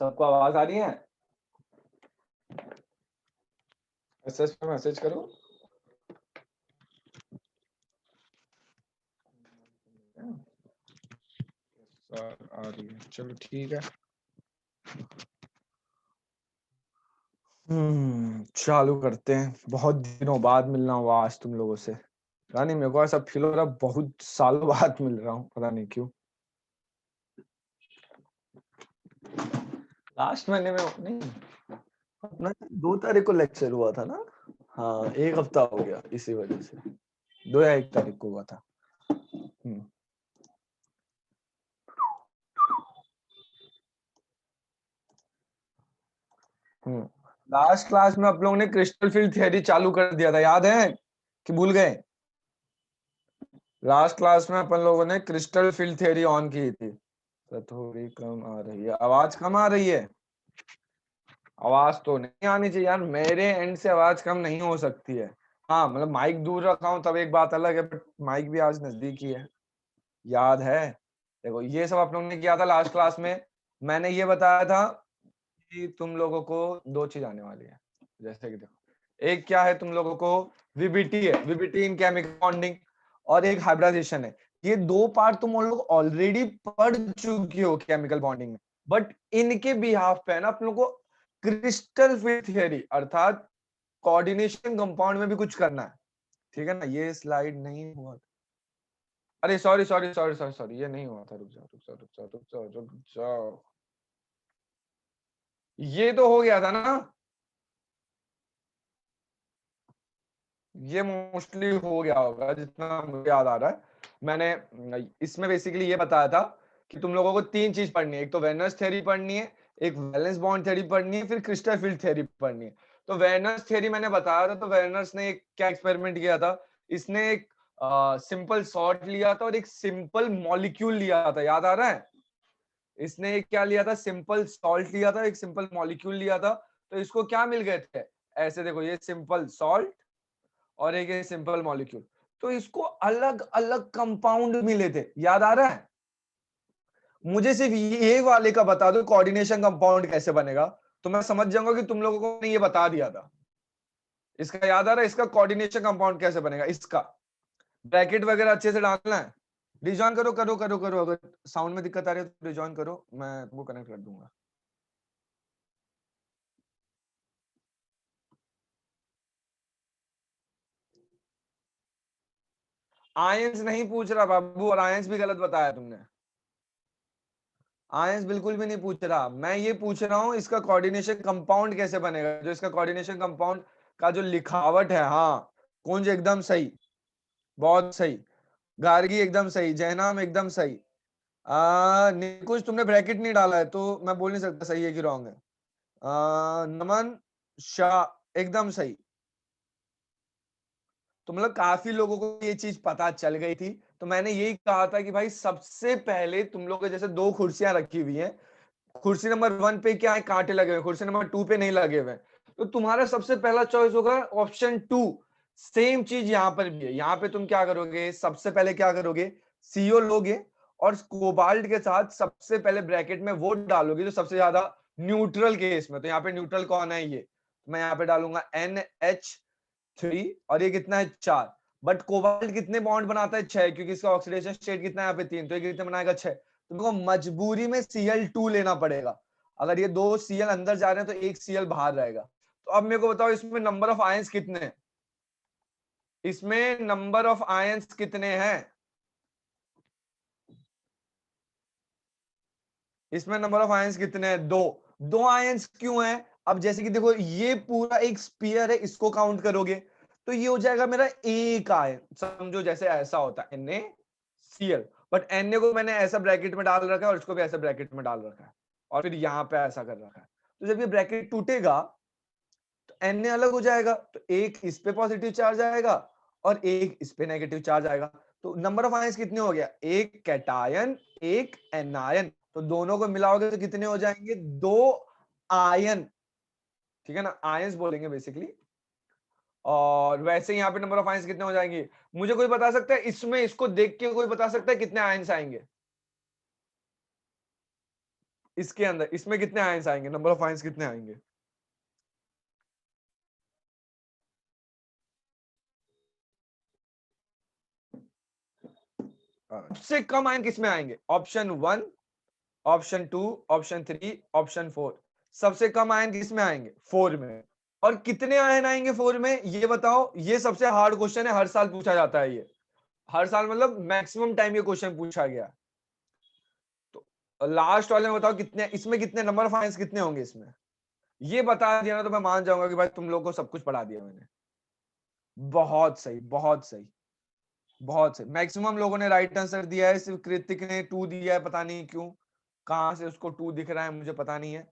सबको आवाज आ रही है? मैसेज पे मैसेज करो। सर आ रही है, चलो ठीक है। चालू करते हैं। बहुत दिनों बाद मिलना हुआ आज तुम लोगों से। पता नहीं, मेरे को ऐसा फील हो रहा है बहुत सालों बाद मिल रहा हूँ, पता नहीं क्यों। लास्ट महीने में नहीं, अपना 2 तारीख को लेक्चर हुआ था ना। हाँ, 1 हफ्ता हो गया इसी वजह से। 2 या 1 तारीख को हुआ था। लास्ट क्लास में आप लोगों ने क्रिस्टल फील्ड थियरी चालू कर दिया था, याद है कि भूल गए? लास्ट क्लास में अपन लोगों ने क्रिस्टल फील्ड थ्योरी ऑन की थी। तो थोड़ी कम आ रही है आवाज, कम आ रही है आवाज। तो नहीं आनी चाहिए यार, मेरे एंड से आवाज कम नहीं हो सकती है। हाँ मतलब माइक दूर रखा हूं तब एक बात अलग है, बट माइक भी आज नजदीक ही है। याद है? देखो ये सब आप लोगों ने किया था लास्ट क्लास में। मैंने ये बताया था कि तुम लोगों को 2 चीज आने वाली है। जैसे कि देखो, एक क्या है तुम लोगों को, वीबीटी है, वीबीटी इन केमिकल बॉन्डिंग, और एक हाइब्रिडाइजेशन है। ये 2 पार्ट तुम लोग ऑलरेडी पढ़ चुके हो केमिकल बॉन्डिंग में, बट इनके बिहाफ पे है ना अपन लोग को क्रिस्टल फील्ड थियरी अर्थात कोऑर्डिनेशन कंपाउंड में भी कुछ करना है। ठीक है ना? ये स्लाइड नहीं हुआ। अरे sorry sorry sorry sorry sorry, ये नहीं हुआ था। रुक जाओ रुक जाओ रुक जाओ रुक जाओ रुक जाओ। ये तो हो गया था ना, ये मोस्टली हो गया होगा जितना मुझे याद आ रहा है। मैंने इसमें बेसिकली ये बताया था कि तुम लोगों को 3 चीज पढ़नी है। एक तो वेनर्स थ्योरी पढ़नी है, एक वैलेंस बॉन्ड थ्योरी पढ़नी है, फिर क्रिस्टल फील्ड थ्योरी पढ़नी है। तो वेनर्स थ्योरी मैंने बताया था, तो वेनर्स ने एक क्या एक्सपेरिमेंट किया था। इसने एक सिंपल सॉल्ट लिया था और एक सिंपल मॉलिक्यूल लिया था, याद आ रहा है? इसने एक क्या लिया था, सिंपल सॉल्ट लिया था, एक सिंपल मॉलिक्यूल लिया था। तो इसको क्या मिल गए थे? ऐसे देखो, ये सिंपल सॉल्ट और एक सिंपल मॉलिक्यूल। तो इसको अलग अलग कंपाउंड मिले थे, याद आ रहा है? मुझे सिर्फ ये वाले का बता दो कोऑर्डिनेशन कंपाउंड कैसे बनेगा, तो मैं समझ जाऊंगा कि तुम लोगों को मैंने ये बता दिया था। इसका याद आ रहा है? इसका कोऑर्डिनेशन कंपाउंड कैसे बनेगा? इसका ब्रैकेट वगैरह अच्छे से डालना है। रिजॉइन करो करो करो करो, अगर साउंड में दिक्कत आ रही है तो रिजॉइन करो, मैं वो कनेक्ट कर दूंगा। आयंस नहीं पूछ रहा बाबू, और आयंस भी गलत बताया तुमने। आयंस बिल्कुल भी नहीं पूछ रहा, मैं ये पूछ रहा हूं इसका कोऑर्डिनेशन कंपाउंड कैसे बनेगा, जो इसका कोऑर्डिनेशन कंपाउंड का जो लिखावट है। हाँ, कुंज एकदम सही, बहुत सही। गार्गी एकदम सही, जयनाम एकदम सही। निकुंज तुमने ब्रैकेट नहीं डाला है तो मैं बोल नहीं सकता सही है कि रॉन्ग है। नमन शाह एकदम सही। तो मतलब काफी लोगों को ये चीज पता चल गई थी। तो मैंने यही कहा था कि भाई सबसे पहले तुम लोग के जैसे 2 कुर्सियां रखी हुई हैं, कुर्सी नंबर 1 पे क्या है, कांटे लगे हुए, कुर्सी नंबर 2 पे नहीं लगे हुए। तो तुम्हारा सबसे पहला चॉइस होगा ऑप्शन 2। सेम चीज यहाँ पर भी है। यहाँ पे तुम क्या करोगे, सबसे पहले क्या करोगे, सीओ लोगे और कोबाल्ट के साथ सबसे पहले ब्रैकेट में वो डालोगे जो सबसे ज्यादा न्यूट्रल केस में। तो यहाँ पे न्यूट्रल कौन है, ये तो मैं यहाँ पे डालूंगा NH3, और ये कितना है 4। बट कोबाल्ट कितने बॉन्ड बनाता है, 6, क्योंकि इसका ऑक्सीडेशन स्टेट कितना है यहाँ पे 3, तो ये कितने बनाएगा 6। तुमको मजबूरी में Cl2 लेना पड़ेगा। अगर ये 2 Cl अंदर जा रहे हैं तो एक Cl बाहर रहेगा। तो अब मेरे को बताओ इसमें नंबर ऑफ आयंस कितने हैं, इसमें नंबर ऑफ आयंस कितने हैं, इसमें नंबर ऑफ आयंस कितने हैं? 2। 2 आयंस क्यों है? अब जैसे कि देखो ये पूरा एक स्पीयर है, इसको काउंट करोगे तो ये हो जाएगा मेरा एक आयन। समझो जैसे ऐसा होता है NaCl, बट Na को मैंने ऐसा ब्रैकेट में डाल रखा है और इसको भी ऐसा ब्रैकेट में डाल रखा है, और फिर यहाँ पे ऐसा कर रखा है। तो जब ये ब्रैकेट टूटेगा तो Na अलग हो जाएगा, तो एक इस पे पॉजिटिव चार्ज आएगा और एक इस पे नेगेटिव चार्ज आएगा। तो नंबर ऑफ आयंस कितने हो गया, एक कैटायन एक एनायन। तो दोनों को मिलाओगे तो कितने हो जाएंगे, 2 आयन। ठीक है ना, आयंस बोलेंगे बेसिकली। और वैसे यहाँ पे नंबर ऑफ आयंस कितने हो जाएंगे, मुझे कोई बता सकता है इसमें, इसको देख के कोई बता सकता है कितने आयंस आएंगे? इसके अंदर, इसमें कितने आयंस आएंगे, नंबर ऑफ आयंस कितने आएंगे? सबसे कम आयन किसमें आएंगे? Option 1, option 2, option 3, option 4। सबसे कम आयन किसमें आएंगे? 4 में। और कितने आयन आएंगे 4 में, ये बताओ। ये सबसे हार्ड क्वेश्चन है, हर साल पूछा जाता है ये, हर साल मतलब मैक्सिमम टाइम ये क्वेश्चन पूछा गया। तो लास्ट वाले में बताओ कितने, इसमें कितने नंबर ऑफ आयंस कितने होंगे इसमें? ये बता दिया ना तो मैं मान जाऊंगा कि भाई तुम लोग को सब कुछ पढ़ा दिया मैंने। बहुत सही, बहुत सही, बहुत सही। मैक्सिमम लोगों ने राइट आंसर दिया है, सिर्फ कृतिक ने 2 दिया है, पता नहीं क्यों, कहां से उसको 2 दिख रहा है मुझे पता नहीं है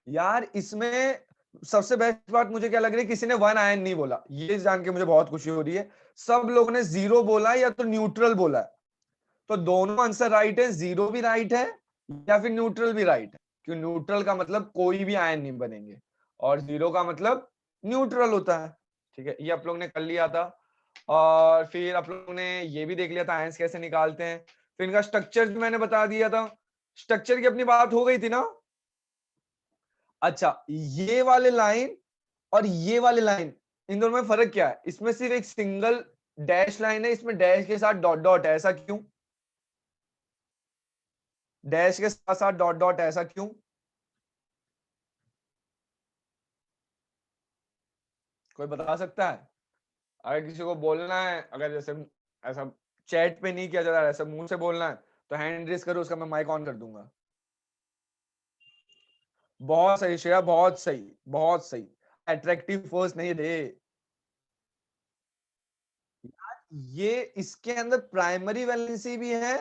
यार। इसमें सबसे बेस्ट बात मुझे क्या लग रही है, किसी ने 1 आयन नहीं बोला, ये जान के मुझे बहुत खुशी हो रही है। सब लोगों ने 0 बोला या तो न्यूट्रल बोला है। तो दोनों आंसर राइट है, 0 भी राइट है या फिर न्यूट्रल भी राइट है, क्योंकि न्यूट्रल का मतलब कोई भी आयन नहीं बनेंगे और 0 का मतलब न्यूट्रल होता है। ठीक है, ये आप लोग ने कर लिया था। और फिर आप लोगों ने ये भी देख लिया था आयंस कैसे निकालते हैं। फिर इनका स्ट्रक्चर भी मैंने बता दिया था। स्ट्रक्चर की अपनी बात हो गई थी ना। अच्छा, ये वाले लाइन और ये वाले लाइन, इन दोनों में फर्क क्या है? इसमें सिर्फ एक सिंगल डैश लाइन है, इसमें डैश के साथ डॉट डॉट है, ऐसा क्यों? डैश के साथ साथ डॉट डॉट, ऐसा क्यों? कोई बता सकता है? अगर किसी को बोलना है, अगर जैसे ऐसा चैट पे नहीं किया जा रहा है, ऐसा मुंह से बोलना है, तो हैंड रेस करो, उसका मैं माइक ऑन कर दूंगा। बहुत सही श्रेया, बहुत सही, बहुत सही। अट्रैक्टिव फोर्स नहीं रे ये, इसके अंदर प्राइमरी वैलेंसी भी है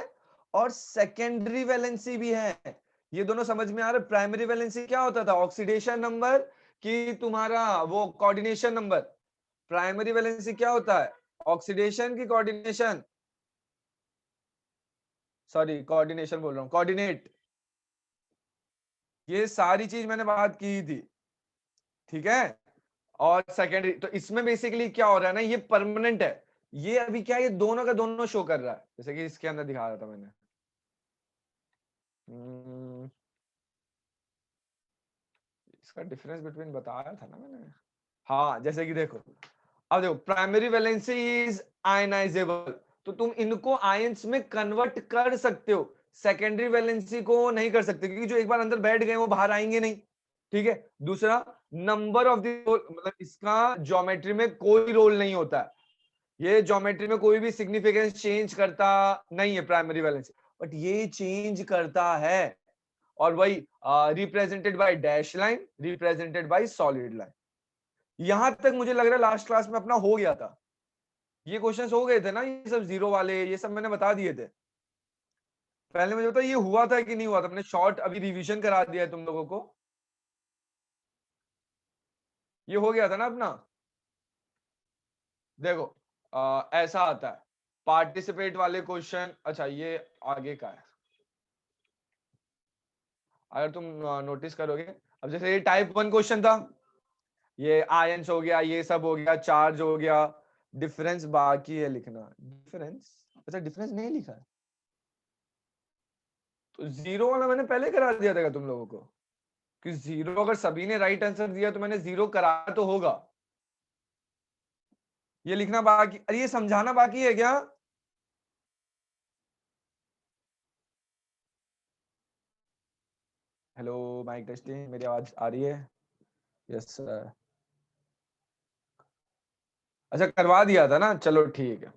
और सेकेंडरी वैलेंसी भी है। ये दोनों समझ में आ रहा है? प्राइमरी वैलेंसी क्या होता था, ऑक्सीडेशन नंबर कि तुम्हारा वो कोऑर्डिनेशन नंबर? प्राइमरी वैलेंसी क्या होता है, ऑक्सीडेशन की कोऑर्डिनेशन? सॉरी, कोऑर्डिनेशन बोल रहा हूँ, कोऑर्डिनेट। ये सारी चीज मैंने बात की थी, ठीक है। और सेकेंडरी, तो इसमें बेसिकली क्या हो रहा है ना, ये परमानेंट है। ये अभी क्या है, ये दोनों का दोनों शो कर रहा है, जैसे कि इसके अंदर दिखा रहा था मैंने। हम्म, इसका डिफरेंस बिटवीन बताया था ना मैंने। हाँ, जैसे कि देखो, अब देखो, प्राइमरी वैलेंसी इज आयनाइजेबल, तो तुम इनको आयंस में कन्वर्ट कर सकते हो। सेकेंडरी वैलेंसी को नहीं कर सकते, क्योंकि जो एक बार अंदर बैठ गए वो बाहर आएंगे नहीं। ठीक है। दूसरा, नंबर ऑफ द, मतलब इसका ज्योमेट्री में कोई रोल नहीं होता है, ये ज्योमेट्री में कोई भी सिग्निफिकेंस चेंज करता नहीं है प्राइमरी वैलेंसी, बट ये चेंज करता है। और वही represented by dash line, represented by solid line. यहां तक मुझे लग रहा है लास्ट क्लास में अपना हो गया था, ये क्वेश्चंस हो गए थे ना, ये सब 0 वाले, ये सब मैंने बता दिए थे। पहले मुझे बताओ ये हुआ था कि नहीं हुआ था, मैंने शॉर्ट अभी रिवीजन करा दिया है तुम लोगों को। ये हो गया था ना अपना। देखो, ऐसा आता है पार्टिसिपेट वाले क्वेश्चन। अच्छा, ये आगे का है, अगर तुम नोटिस करोगे। अब जैसे ये टाइप 1 क्वेश्चन था, ये आयंस हो गया, ये सब हो गया, चार्ज हो गया। डिफरेंस बाकी है लिखना, डिफरेंस। अच्छा, डिफरेंस नहीं लिखा है, तो 0 वाला मैंने पहले करा दिया था तुम लोगों को, कि 0 अगर सभी ने राइट आंसर दिया तो मैंने 0 कराया तो होगा। ये लिखना बाकी, अरे ये समझाना बाकी है क्या? हेलो, माइक टेस्टिंग, मेरी आवाज आ रही है? Yes sir. अच्छा, करवा दिया था ना, चलो ठीक है।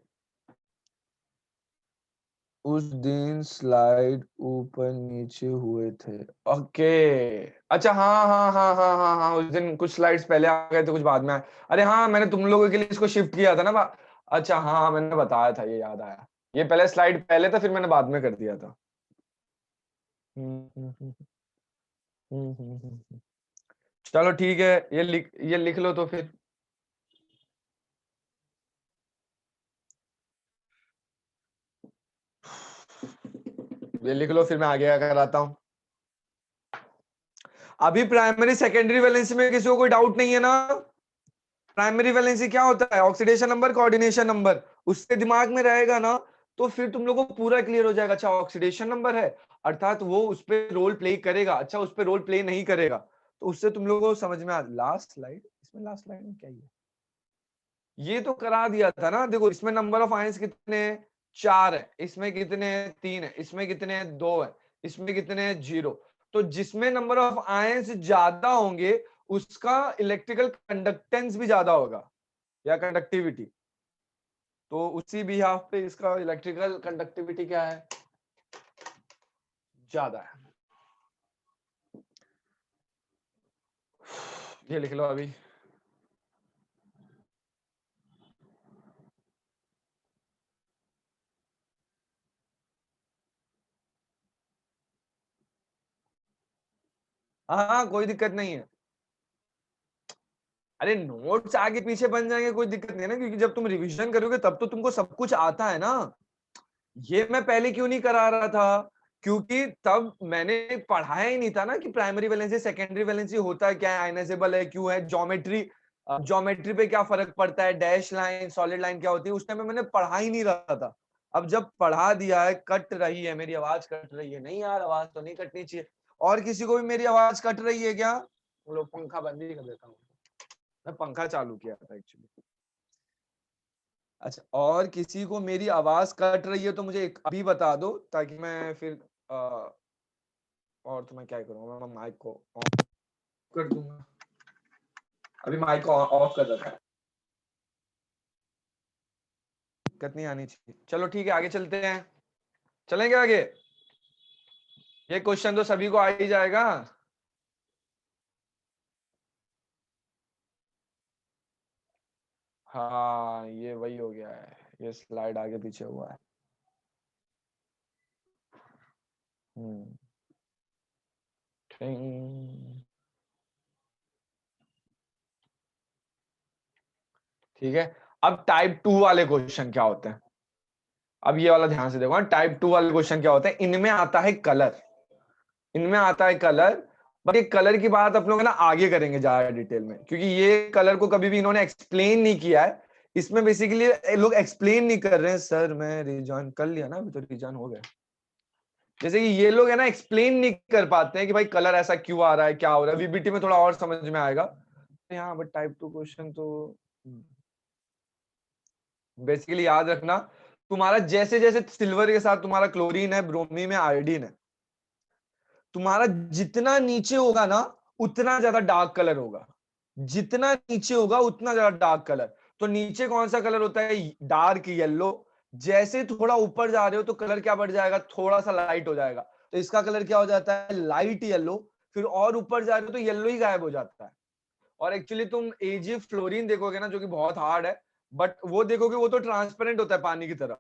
उस दिन स्लाइड ऊपर नीचे हुए थे, ओके। अच्छा, हाँ हाँ हाँ हाँ हाँ हाँ, उस दिन कुछ स्लाइड्स पहले आ गए थे, कुछ बाद में आए। अरे हाँ, मैंने तुम लोगों के लिए इसको शिफ्ट किया था ना अच्छा हाँ हाँ, मैंने बताया था, ये याद आया। ये पहले स्लाइड पहले था, फिर मैंने बाद में कर दिया था। हम्म हम्म हम्म हम्म। चलो ठीक है, ये लिख लो तो फिर। ये लिख लो, फिर मैं आगे कराता हूँ। अभी प्राइमरी सेकेंडरी वैलेंसी में किसी को कोई डाउट नहीं है ना? प्राइमरी वैलेंसी क्या होता है, ऑक्सीडेशन नंबर, कोऑर्डिनेशन नंबर, उसके दिमाग में रहेगा ना, तो फिर तुम लोगों को पूरा क्लियर हो जाएगा, अच्छा ऑक्सीडेशन नंबर है अर्थात वो उस पे रोल प्ले करेगा, अच्छा उस पे रोल प्ले नहीं करेगा, तो उससे तुम लोगों को समझ में आ। लास्ट स्लाइड, इसमें लास्ट स्लाइड में क्या है, ये तो करा दिया था ना। देखो इसमें नंबर ऑफ आयंस कितने हैं, 4 है, इसमें कितने हैं, 3 है, इसमें कितने हैं, 2 है, इसमें कितने हैं, 0। तो जिसमें नंबर ऑफ आयंस ज्यादा होंगे उसका इलेक्ट्रिकल कंडक्टेंस भी ज्यादा होगा या कंडक्टिविटी। तो उसी बिहाफ पे इसका इलेक्ट्रिकल कंडक्टिविटी क्या है, ज्यादा है। ये लिख लो अभी। हाँ कोई दिक्कत नहीं है। अरे नोट्स आगे पीछे बन जाएंगे, कोई दिक्कत नहीं है ना, क्योंकि जब तुम रिवीजन करोगे तब तो तुमको सब कुछ आता है ना। ये मैं पहले क्यों नहीं करा रहा था, क्योंकि तब मैंने पढ़ाया ही नहीं था ना कि प्राइमरी वैलेंसी सेकेंडरी वैलेंसी होता है क्या है, आयनाइजेबल है क्यों है, ज्योमेट्री ज्योमेट्री पे क्या फर्क पड़ता है, डैश लाइन सॉलिड लाइन क्या होती है, उस टाइम में मैंने पढ़ा ही नहीं रहा था। अब जब पढ़ा दिया है, कट रही है मेरी आवाज, कट रही है, नहीं यार आवाज तो नहीं कटनी चाहिए। और किसी को भी मेरी आवाज कट रही है क्या? लोग पंखा बंद ही कर देता हूँ, मैं पंखा चालू किया था एक्चुअली। अच्छा, और किसी को मेरी आवाज कट रही है तो मुझे अभी बता दो, ताकि मैं फिर और तो मैं क्या करूंगा, मैं माइक को ऑफ कर दूंगा। अभी माइक को ऑफ कर रखा है, दिक्कत नहीं आनी चाहिए। चलो ठीक है, आगे चलते हैं, चलेंगे आगे। ये क्वेश्चन तो सभी को आ ही जाएगा। हाँ ये वही हो गया है, ये स्लाइड आगे पीछे हुआ है। हम्म, ठीक है। अब टाइप 2 वाले क्वेश्चन क्या होते हैं, अब ये वाला ध्यान से देखो। टाइप 2 वाले क्वेश्चन क्या होते हैं, इनमें आता है कलर, इनमें आता है कलर। बट ये कलर की बात आप लोग ना आगे करेंगे ज्यादा डिटेल में, क्योंकि ये कलर को कभी भी इन्होंने एक्सप्लेन नहीं किया है। इसमें बेसिकली लोग एक्सप्लेन नहीं कर रहे हैं, सर मैं रिजॉइन कर लिया ना, अभी तो रिजॉइन हो गया। जैसे कि ये लोग है ना एक्सप्लेन नहीं कर पाते हैं कि भाई कलर ऐसा क्यों आ रहा है, क्या हो रहा है, वीबीटी में थोड़ा और समझ में आएगा। हाँ बट टाइप 2 क्वेश्चन तो बेसिकली याद रखना, तुम्हारा जैसे जैसे सिल्वर के साथ तुम्हारा क्लोरीन है, ब्रोमीन में आयोडीन है, तुम्हारा जितना नीचे होगा ना उतना ज्यादा डार्क कलर होगा, जितना नीचे होगा उतना ज्यादा डार्क कलर। तो नीचे कौन सा कलर होता है, डार्क येलो। जैसे थोड़ा ऊपर जा रहे हो तो कलर क्या बढ़ जाएगा, थोड़ा सा लाइट हो जाएगा, तो इसका कलर क्या हो जाता है, लाइट येलो। फिर और ऊपर जा रहे हो तो येलो ही गायब हो जाता है। और एक्चुअली तुम एजी फ्लोरीन देखोगे ना, जो कि बहुत हार्ड है, बट वो देखोगे वो तो ट्रांसपेरेंट होता है पानी की तरह।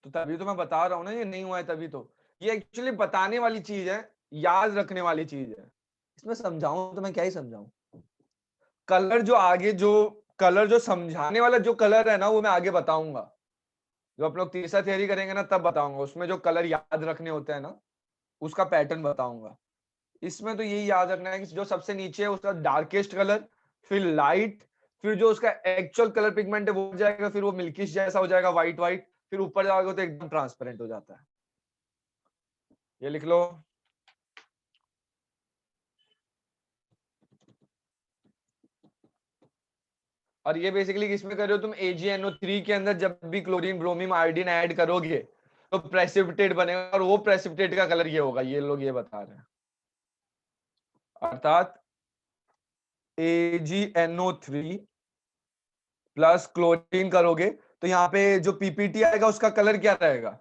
तो तभी तो मैं बता रहा हूँ ना, ये नहीं हुआ है तभी तो। ये एक्चुअली बताने वाली चीज है, याद रखने वाली चीज है। इसमें समझाऊं तो मैं क्या ही समझाऊं। कलर जो आगे जो कलर जो समझाने वाला जो कलर है ना, वो मैं आगे बताऊंगा। जो आप लोग तीसरा थियरी करेंगे ना तब बताऊंगा, उसमें जो कलर याद रखने होते हैं ना, उसका पैटर्न बताऊंगा। इसमें तो यही याद रखना है कि जो सबसे नीचे है उसका डार्केस्ट कलर, फिर लाइट, फिर जो उसका एक्चुअल कलर पिगमेंट है वो हो जाएगा, फिर वो मिल्किश जैसा हो जाएगा, व्हाइट व्हाइट, फिर ऊपर जाओगे तो एकदम ट्रांसपेरेंट हो जाता है। ये लिख लो। और ये बेसिकली किसमें कर रहे हो तुम, AgNO3 के अंदर जब भी क्लोरीन ब्रोमीन आयोडीन ऐड करोगे तो प्रेसिपिटेट बनेगा, और वो प्रेसिपिटेट का कलर ये होगा, ये लोग ये बता रहे हैं। अर्थात AgNO3 प्लस क्लोरीन करोगे तो यहाँ पे जो पीपीटी आएगा उसका कलर क्या रहेगा,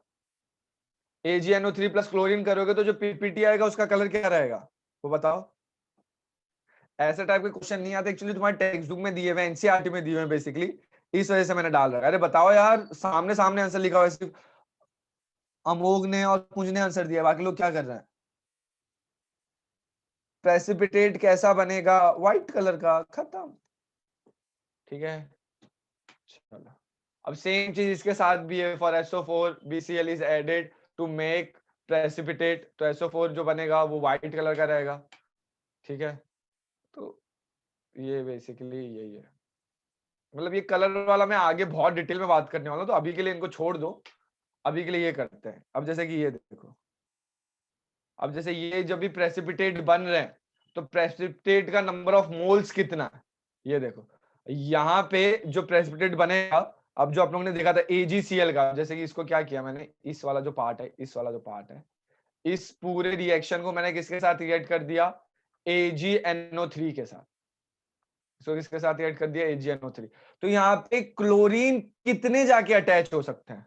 AgNO3 प्लस क्लोरीन करोगे तो जो पीपीटी आएगा उसका कलर क्या रहेगा, वो बताओ। ऐसे टाइप के क्वेश्चन नहीं आते एक्चुअली, तुम्हारे टेक्स्ट बुक में दिए हुए, एनसीईआरटी में दिए हुए बेसिकली, इस वजह से मैंने डाल रखा है। अरे बताओ यार, सामने सामने आंसर लिखा हुआ है, सिर्फ अमोघ ने और कुंज ने आंसर दिया, बाकी लोग क्या कर रहे हैं। प्रेसिपिटेट कैसा बनेगा, व्हाइट कलर का, खत्म। ठीक है, चलो। अब सेम चीज इसके साथ भी है, for SO4 BCl is added to make precipitate, तो SO4 जो बनेगा वो व्हाइट कलर का रहेगा। ठीक है, तो ये बेसिकली यही है। मतलब ये कलर वाला मैं आगे बहुत डिटेल में बात करने वाला हूँ, तो अभी के लिए इनको छोड़ दो, अभी के लिए ये करते हैं। अब जैसे कि ये देखो, अब जैसे ये जब भी प्रेसिपिटेट बन रहे हैं तो प्रेसिपिटेट का नंबर ऑफ मोल्स कितना है, ये देखो यहाँ पे जो प्रेसिपिटेट बनेगा, अब जो आप लोगों ने देखा था AgCl का, जैसे कि इसको क्या किया मैंने, इस वाला जो पार्ट है, इस वाला जो पार्ट है, इस पूरे रिएक्शन को मैंने किसके साथ रिएक्ट कर दिया, AgNO3 के साथ। इसको किसके साथ रिएक्ट कर दिया, AgNO3। तो यहाँ पे क्लोरीन कितने जाके अटैच हो सकते हैं,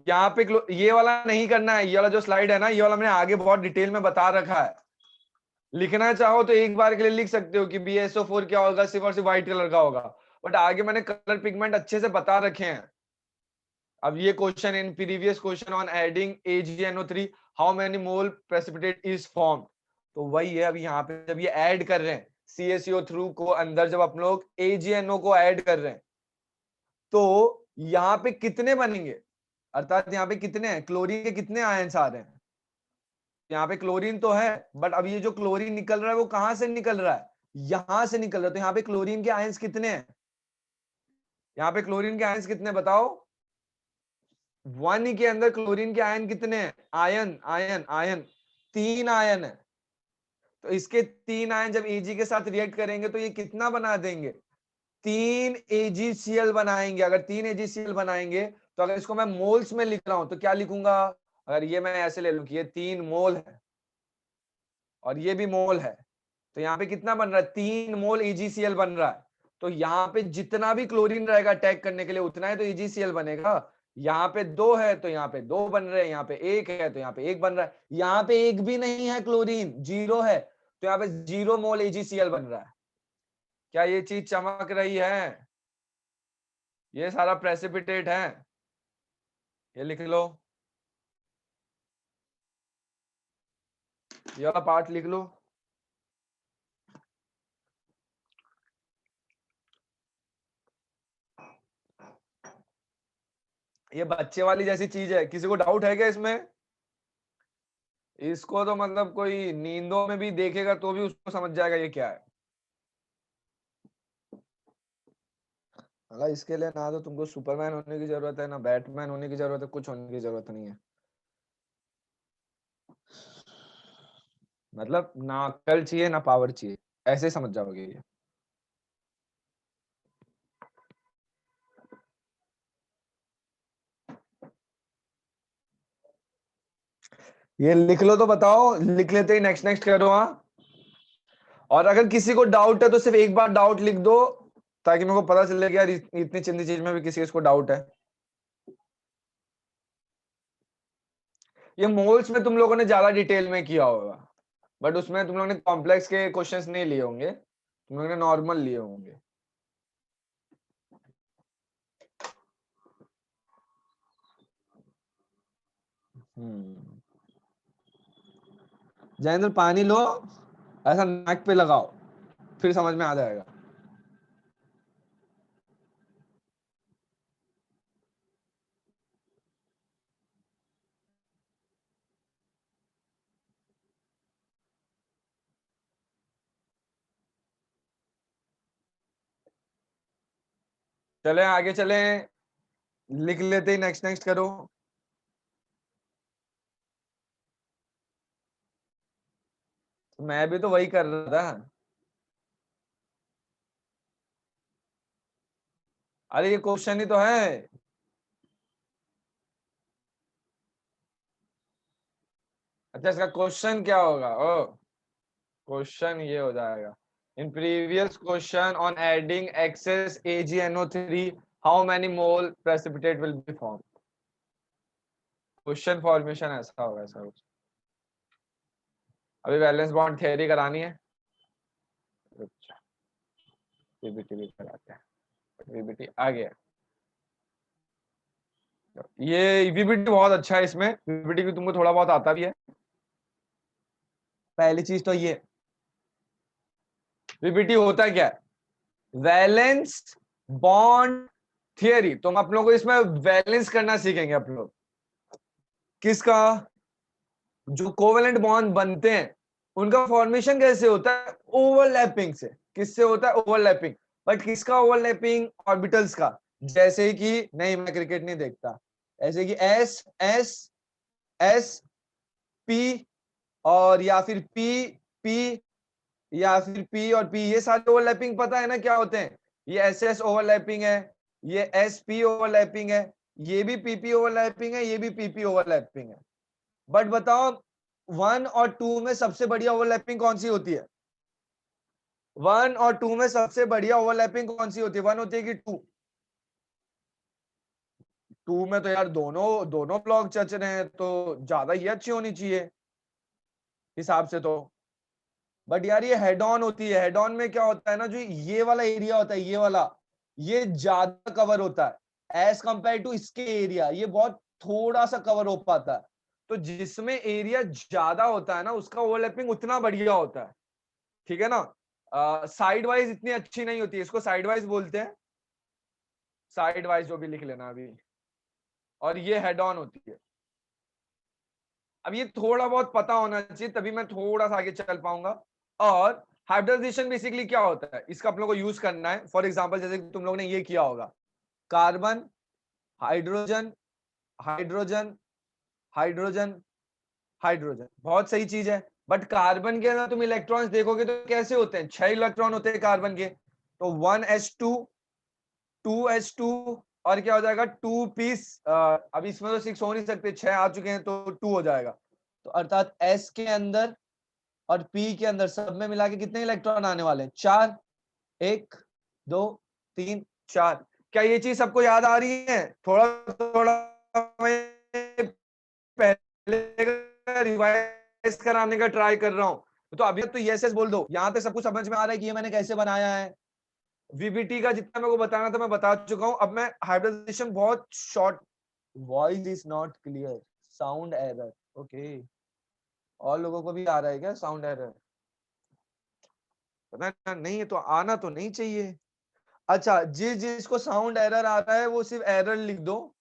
यहाँ पे ये वाला नहीं करना है, ये वाला जो स्लाइड है ना, ये वाला मैंने आगे बहुत डिटेल में बता रखा है। लिखना चाहो तो एक बार के लिए लिख सकते हो कि BSO4 क्या होगा, सिर्फ और सिर्फ व्हाइट कलर का होगा, बट आगे मैंने कलर पिगमेंट अच्छे से बता रखे हैं। अब ये question in previous question on adding AgNO3 how many mole precipitate is form, तो वही है। अब यहाँ पे जब ये ऐड कर रहे हैं CaCO थ्रू को अंदर, जब आप लोग AgNO को ऐड कर रहे हैं तो यहाँ पे कितने बनेंगे, अर्थात यहाँ पे कितने हैं, क्लोरीन के कितने आयंस आ रहे हैं, यहाँ पे क्लोरीन तो है, बट अब ये जो क्लोरीन निकल रहा है वो कहां से निकल रहा है, यहां से निकल रहा है। तो यहाँ पे क्लोरीन के आयंस कितने हैं, यहाँ पे क्लोरीन के आयंस कितने बताओ, 1 के अंदर क्लोरीन के आयन कितने हैं, आयन आयन आयन 3 आयन है। तो इसके 3 आयन जब Ag के साथ रिएक्ट करेंगे तो ये कितना बना देंगे, 3 AgCl बनाएंगे। अगर 3 AgCl बनाएंगे तो अगर इसको मैं मोल्स में लिख रहा हूं तो क्या लिखूंगा, अगर ये मैं ऐसे ले लूं कि ये 3 मोल है और ये भी मोल है, तो यहाँ पे कितना बन रहा है, 3 मोल AgCl बन रहा है। तो यहाँ पे जितना भी क्लोरीन रहेगा अटैक करने के लिए उतना है तो AgCl बनेगा। यहाँ पे 2 है तो यहाँ पे 2 बन रहे हैं, यहाँ पे 1 है तो यहाँ पे 1 बन रहा है, यहाँ पे 1 भी नहीं है, क्लोरीन 0 है तो यहाँ पे 0 मोल AgCl बन रहा है। क्या ये चीज चमक रही है, ये सारा प्रेसिपिटेट है, ये लिख लो, ये वाला पार्ट लिख लो। ये बच्चे वाली जैसी चीज है, किसी को डाउट है क्या इसमें, इसको तो मतलब कोई नींदों में भी देखेगा तो भी उसको समझ जाएगा ये क्या है। मतलब इसके लिए ना तो तुमको सुपरमैन होने की जरूरत है, ना बैटमैन होने की जरूरत है, कुछ होने की जरूरत नहीं है। मतलब ना अक्ल चाहिए ना पावर चाहिए, ऐसे समझ जाओगे ये। ये लिख लो तो बताओ, लिख लेते ही नेक्स्ट नेक्स्ट करो। हाँ, और अगर किसी को डाउट है तो सिर्फ एक बार डाउट लिख दो ताकि मेरे को पता चले कि यार इतनी चिंदी चीज में भी किसी को डाउट है। ये मोल्स में तुम लोगों ने ज्यादा डिटेल में किया होगा, बट उसमें तुम लोगों ने कॉम्प्लेक्स के क्वेश्चंस नहीं लिए होंगे, तुम लोगों ने नॉर्मल लिए होंगे। जयेंद्र पानी लो, ऐसा नाक पे लगाओ, फिर समझ में आ जाएगा। चले आगे चले, लिख लेते ही नेक्स्ट नेक्स्ट करो। मैं भी तो वही कर रहा था। अरे ये क्वेश्चन ही तो है। अच्छा, इसका क्वेश्चन क्या होगा, ओ क्वेश्चन ये हो जाएगा, in previous question on adding excess AgNO3 how many mole precipitate will be form. Question formation ऐसा होगा, ऐसा कुछ। अभी वैलेंस बॉन्ड थ्योरी करानी है, अच्छा पीबीटी भी कराते हैं, पीबीटी आ गया। ये पीबीटी बहुत अच्छा है, इसमें पीबीटी भी तुमको थोड़ा बहुत आता भी है। पहली चीज तो ये पीबीटी होता क्या है, वैलेंस बॉन्ड थियरी। तो हम आप लोगों को इसमें वैलेंस करना सीखेंगे आप लोग, किसका, जो कोवेलेंट बॉन्ड बनते हैं उनका फॉर्मेशन कैसे होता है, ओवरलैपिंग से। किससे होता है, ओवरलैपिंग। बट किसका ओवरलैपिंग? ऑर्बिटल्स का। जैसे कि नहीं, मैं क्रिकेट नहीं देखता, ऐसे कि एस एस एस पी और या फिर पी पी या फिर पी और पी, ये सारे ओवरलैपिंग पता है ना क्या होते हैं? ये एस एस ओवरलैपिंग है, ये एस पी ओवरलैपिंग है, ये भी पीपी ओवरलैपिंग है, ये भी पीपी ओवरलैपिंग है। बट बताओ 1 और 2 में सबसे बढ़िया ओवरलैपिंग कौन सी होती है? 1 और 2 में सबसे बढ़िया ओवरलैपिंग कौन सी होती है? 1 होती है कि 2? 2 में तो यार दोनों दोनों ब्लॉक चच रहे हैं, तो ज्यादा ये अच्छी होनी चाहिए हिसाब से तो। बट यार ये हेड ऑन होती है। हेड ऑन में क्या होता है ना, जो ये वाला एरिया होता है, ये वाला, ये ज्यादा कवर होता है एज कंपेयर टू इसके एरिया, ये बहुत थोड़ा सा कवर हो पाता है। तो जिसमें एरिया ज्यादा होता है ना, उसका ओवरलैपिंग उतना बढ़िया होता है, ठीक है ना। साइड वाइज इतनी अच्छी नहीं होती है, इसको साइड वाइज बोलते हैं, साइड वाइज जो भी लिख लेना अभी। और ये हेड ऑन होती है। अब ये थोड़ा बहुत पता होना चाहिए, तभी मैं थोड़ा सा आगे चल पाऊंगा। और हाइब्रिडाइजेशन बेसिकली क्या होता है, इसका आप लोगों को यूज करना है। फॉर एग्जांपल जैसे कि तुम लोगों ने ये किया होगा, carbon, hydrogen, hydrogen, hydrogen, hydrogen, बहुत सही चीज है। बट कार्बन के अंदर तुम इलेक्ट्रॉन्स देखोगे तो कैसे होते हैं? 6 इलेक्ट्रॉन होते हैं कार्बन के। तो 1s2, 2s2, और क्या हो जाएगा? 2 पीस। अब इसमें तो 6 हो नहीं सकते, 6 आ चुके हैं तो 2 हो जाएगा। तो अर्थात s के अंदर और p के अंदर सब में मिला के कितने इलेक्ट्रॉन आने वाले हैं? 4। 1 2 3 4। क्या ये चीज सबको याद आ रही है? थोड़ा थोड़ा मैं पहले रिवाइज कराने का ट्राई कर रहा हूं। तो अभी तो यस यस बोल दो, यहां तक सब कुछ समझ में आ रहा है कि ये मैंने कैसे बनाया है। वीबीटी का जितना मेरे को बताना था मैं बता चुका हूं। अब मैं हाइब्रिडाइजेशन बहुत short. Voice is not clear, sound error. Okay, और लोगों को भी आ रहा है क्या साउंड एरर? पता नहीं है तो आना तो नहीं चाहिए। अच्छा, जिस जिसको साउंड एरर आता है वो सिर्फ एरर लिख दो,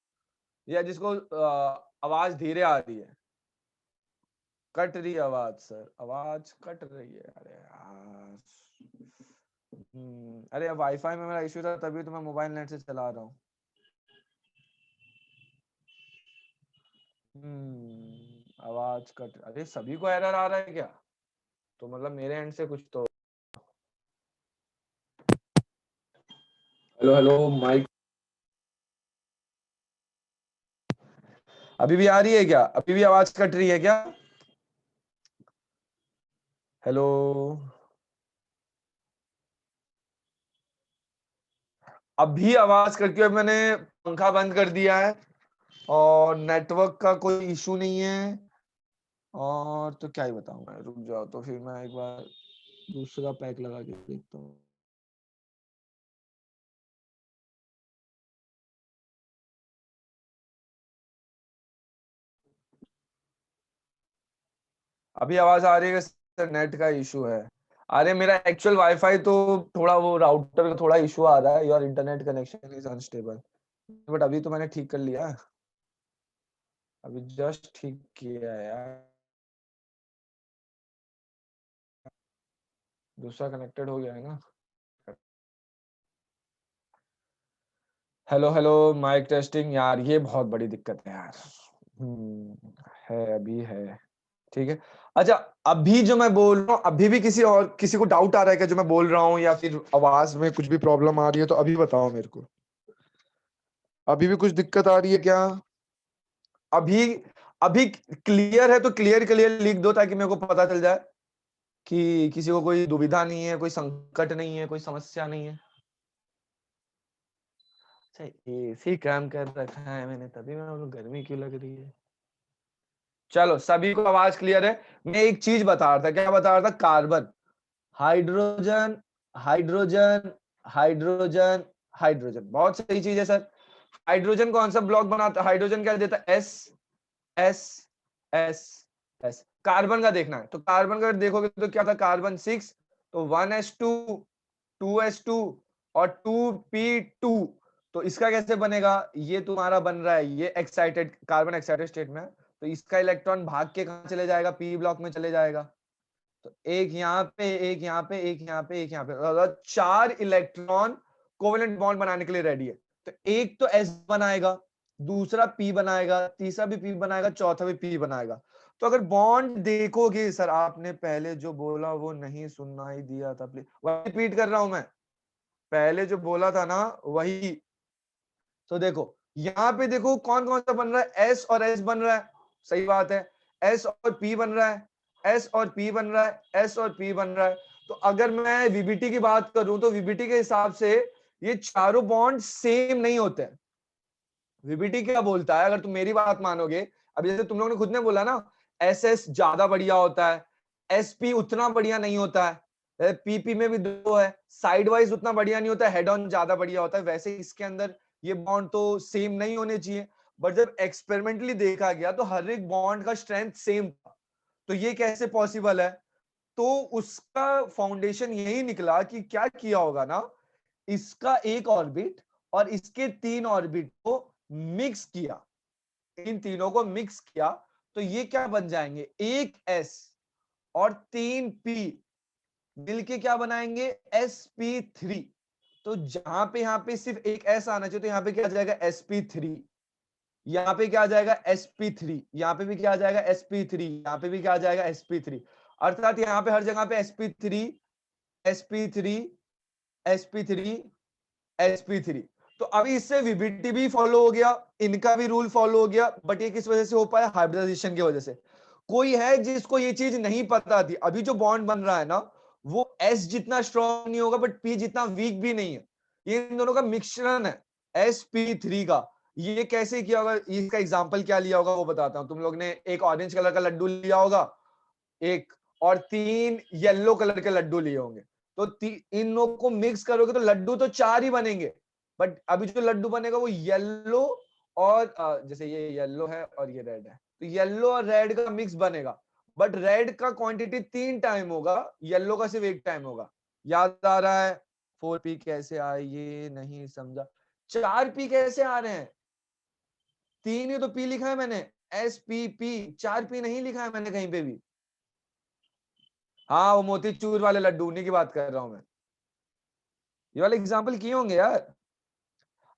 या जिसको आवाज धीरे आ रही है, कट रही है आवाज, सर आवाज कट रही है, अरे यार। अरे वाईफाई में मेरा इश्यू था, तभी तो मैं मोबाइल नेट से चला रहा हूँ। आवाज कट, अरे सभी को एरर आ रहा है क्या? तो मतलब मेरे एंड से कुछ तो। हेलो हेलो माइक, अभी भी आ रही है क्या? अभी भी आवाज कट रही है क्या? हेलो, अभी आवाज कट गई। मैंने पंखा बंद कर दिया है और नेटवर्क का कोई इशू नहीं है। और तो क्या ही बताऊं मैं, रुक जाओ तो फिर मैं एक बार दूसरा पैक लगा के देखता हूँ। अभी आवाज आ रही है? सर नेट का इशू है। अरे मेरा एक्चुअल वाईफाई तो थोड़ा, वो राउटर का थोड़ा इशू आ रहा है, your internet connection is unstable. But अभी तो मैंने ठीक कर लिया, अभी जस्ट ठीक किया है यार। दूसरा कनेक्टेड हो गया है ना। Hello hello mic testing. यार ये बहुत बड़ी दिक्कत है यार। है, अभी है, ठीक है। अच्छा, अभी जो मैं बोल रहा हूँ, अभी भी किसी को डाउट आ रहा है क्या जो मैं बोल रहा हूँ, या फिर आवाज में कुछ भी प्रॉब्लम आ रही है तो अभी बताओ मेरे को। अभी भी कुछ दिक्कत आ रही है क्या? अभी अभी क्लियर है तो क्लियर क्लियर लिख दो, ताकि मेरे को पता चल जाए कि किसी को कोई दुविधा नहीं है, कोई संकट नहीं है, कोई समस्या नहीं है। अच्छा, एसी काम कर रखा है मैंने, तभी मैं बोलूं गर्मी क्यों लग रही है। चलो, सभी को आवाज क्लियर है। मैं एक चीज बता रहा था, क्या बता रहा था? Carbon, hydrogen, hydrogen, hydrogen, hydrogen, बहुत सही चीज है सर। हाइड्रोजन कौन सा ब्लॉक बनाता है? हाइड्रोजन क्या देता है? S S S S. Carbon का देखना है, तो कार्बन का देखोगे तो क्या था? कार्बन 6, तो 1s2, 2s2 और 2p2। तो इसका कैसे बनेगा? ये तुम्हारा बन रहा है, ये एक्साइटेड कार्बन एक्साइटेड स्टेट में है, तो इसका इलेक्ट्रॉन भाग के कहां चले जाएगा? पी ब्लॉक में चले जाएगा। तो एक यहाँ पे, एक यहाँ पे, एक यहाँ पे, एक यहाँ पे, 4 इलेक्ट्रॉन कोवेलेंट बॉन्ड बनाने के लिए रेडी है। तो एक तो S बनाएगा, दूसरा P बनाएगा, तीसरा भी P बनाएगा, चौथा भी P बनाएगा। तो अगर बॉन्ड देखोगे, सर आपने पहले जो बोला वो नहीं सुनना ही दिया था, प्लीज वही रिपीट कर रहा हूं मैं, पहले जो बोला था ना वही। तो देखो यहाँ पे देखो कौन कौन सा बन रहा है, S और S बन रहा है, सही बात है, S और P बन रहा है, S और P बन रहा है, S और P बन रहा है। तो अगर मैं VBT की बात करूं तो VBT के हिसाब से ये चारों बॉन्ड सेम नहीं होते हैं। VBT क्या बोलता है, अगर तुम मेरी बात मानोगे, अभी जैसे तुम लोगों ने खुद ने बोला ना, SS ज्यादा बढ़िया होता है, SP उतना बढ़िया नहीं होता है, PP में भी दो है, साइड वाइज उतना बढ़िया नहीं होता है, हेड ऑन ज्यादा बढ़िया होता है। वैसे इसके अंदर ये बॉन्ड तो सेम नहीं होने चाहिए, बट जब एक्सपेरिमेंटली देखा गया तो हर एक बॉन्ड का स्ट्रेंथ सेम था। तो ये कैसे पॉसिबल है? तो उसका फाउंडेशन यही निकला कि क्या किया होगा ना, इसका एक ऑर्बिट और इसके 3 ऑर्बिट को मिक्स किया, इन तीनों को मिक्स किया, तो ये क्या बन जाएंगे, एक S और 3 P मिलके क्या बनाएंगे, sp3। तो जहां पे यहाँ पे सिर्फ एक S आना चाहिए, तो यहाँ पे क्या आ जाएगा, sp3, यहाँ पे क्या आ जाएगा, sp3, यहाँ पे भी क्या आ जाएगा, sp3, यहाँ पे भी क्या आ जाएगा, sp3। अर्थात यहाँ पे हर जगह पे sp3 sp3 sp3 sp3। तो अभी इससे VBT भी फॉलो हो गया, इनका भी रूल फॉलो हो गया, बट ये किस वजह से हो पाया, हाइब्रिडाइजेशन की वजह से। कोई है जिसको ये चीज नहीं पता थी, अभी जो बॉन्ड बन रहा है ना, वो S जितना स्ट्रॉन्ग नहीं होगा, बट P जितना वीक भी नहीं है, ये इन दोनों का मिक्सचर है sp3 का। ये कैसे किया होगा, इसका एग्जांपल क्या लिया होगा वो बताता हूं। तुम लोग ने एक ऑरेंज कलर का लड्डू लिया होगा, एक और 3 येलो कलर के लड्डू लिए होंगे, तो इन लोगों को मिक्स करोगे तो लड्डू तो 4 ही बनेंगे, बट अभी जो लड्डू बनेगा वो येलो और जैसे ये येलो है और ये रेड है, तो येलो और रेड का मिक्स बनेगा, बट रेड का क्वांटिटी 3 टाइम होगा, येलो का सिर्फ 1 टाइम होगा। याद आ रहा है 4p कैसे आए, ये नहीं समझा। 4p कैसे आ रहे हैं, 3 ही तो p लिखा है मैंने, SPP, 4p नहीं लिखा है मैंने कहीं पे भी। हाँ वो मोतीचूर वाले लड्डू, उन्हीं की बात कर रहा हूं मैं, ये वाले एग्जाम्पल किए होंगे यार।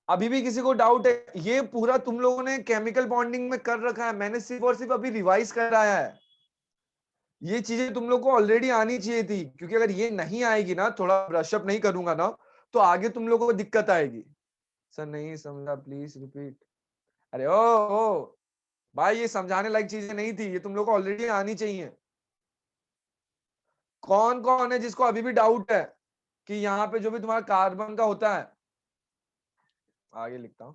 अभी भी किसी को डाउट है, ये पूरा तुम लोगों ने केमिकल बॉन्डिंग में कर रखा है, मैंने सिर्फ और सिर्फ अभी रिवाइज कराया है। ये चीजें तुम लोग को ऑलरेडी आनी चाहिए थी, क्योंकि अगर ये नहीं आएगी ना, थोड़ा ब्रशअप नहीं करूंगा ना, तो आगे तुम लोगों को दिक्कत आएगी। सर नहीं समझा, प्लीज रिपीट। अरे ओ भाई, ये समझाने लायक चीजें नहीं थी, ये तुम लोग को ऑलरेडी आनी चाहिए। कौन कौन है जिसको अभी भी डाउट है कि यहाँ पे जो भी तुम्हारा कार्बन का होता है, आगे लिखता हूँ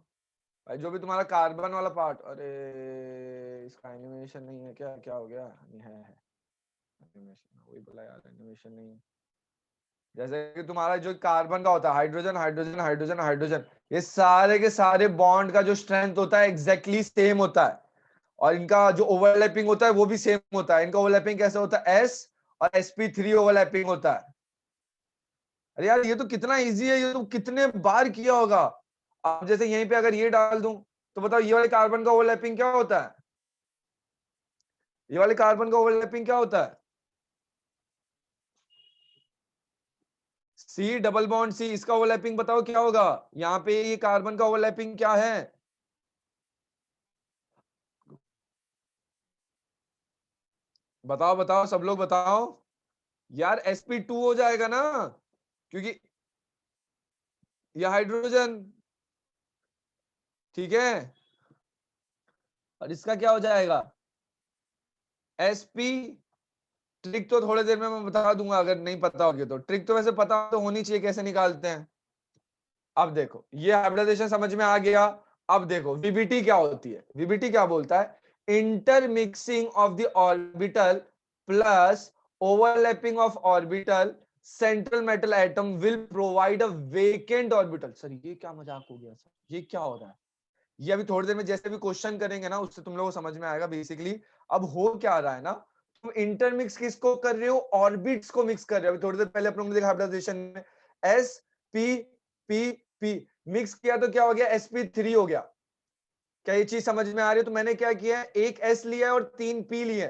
भाई, जो भी तुम्हारा कार्बन वाला पार्ट, अरे इसका एनिमेशन नहीं है क्या, क्या हो गया, नहीं है एनिमेशन, वही बोला यार, एनिमेशन नहीं है। जैसे कि तुम्हारा जो कार्बन का होता है, हाइड्रोजन हाइड्रोजन हाइड्रोजन हाइड्रोजन, ये सारे के सारे बॉन्ड का जो स्ट्रेंथ होता है एग्जैक्टली सेम होता है, और इनका जो ओवरलैपिंग होता है वो भी सेम होता है। इनका ओवरलैपिंग कैसे होता है, S और sp3 ओवरलैपिंग होता है। अरे यार ये तो कितना इजी है, ये तो कितने बार किया होगा। अब जैसे यहीं पे अगर ये डाल दूं, तो बताओ ये वाले कार्बन का ओवरलैपिंग क्या होता है, ये वाले कार्बन का ओवरलैपिंग क्या होता है, C डबल बॉन्ड C, इसका ओवरलैपिंग बताओ क्या होगा, यहाँ पे ये कार्बन का ओवरलैपिंग क्या है, बताओ बताओ सब लोग बताओ। यार sp2 हो जाएगा ना, क्योंकि ये हाइड्रोजन, ठीक है, और इसका क्या हो जाएगा, sp। ट्रिक तो थोड़ी देर में मैं बता दूंगा, अगर नहीं पता होगी तो। ट्रिक तो वैसे पता तो होनी चाहिए कैसे निकालते हैं। अब देखो ये हाइब्रिडाइजेशन समझ में आ गया। अब देखो VBT क्या होती है, VBT क्या बोलता है, intermixing of the orbital plus overlapping of orbital, central metal atom will provide a vacant orbital. Sir ये क्या मजाक हो गया, सर ये क्या हो रहा है, ये अभी थोड़ी देर में जैसे भी क्वेश्चन करेंगे ना, उससे तुम लोगों को समझ में आएगा बेसिकली। अब हो क्या रहा है ना, तुम इंटरमिक्स किसको कर रहे हो, ऑर्बिट्स को मिक्स कर रहे हो। अभी थोड़ी देर पहले अपन लोगों ने देखा हाइब्रिडाइजेशन में, sp p मिक्स किया तो क्या हो गया, sp3 हो गया। क्या ये चीज समझ में आ रही है? तो मैंने क्या किया है, एक S लिया है और 3 P लिए,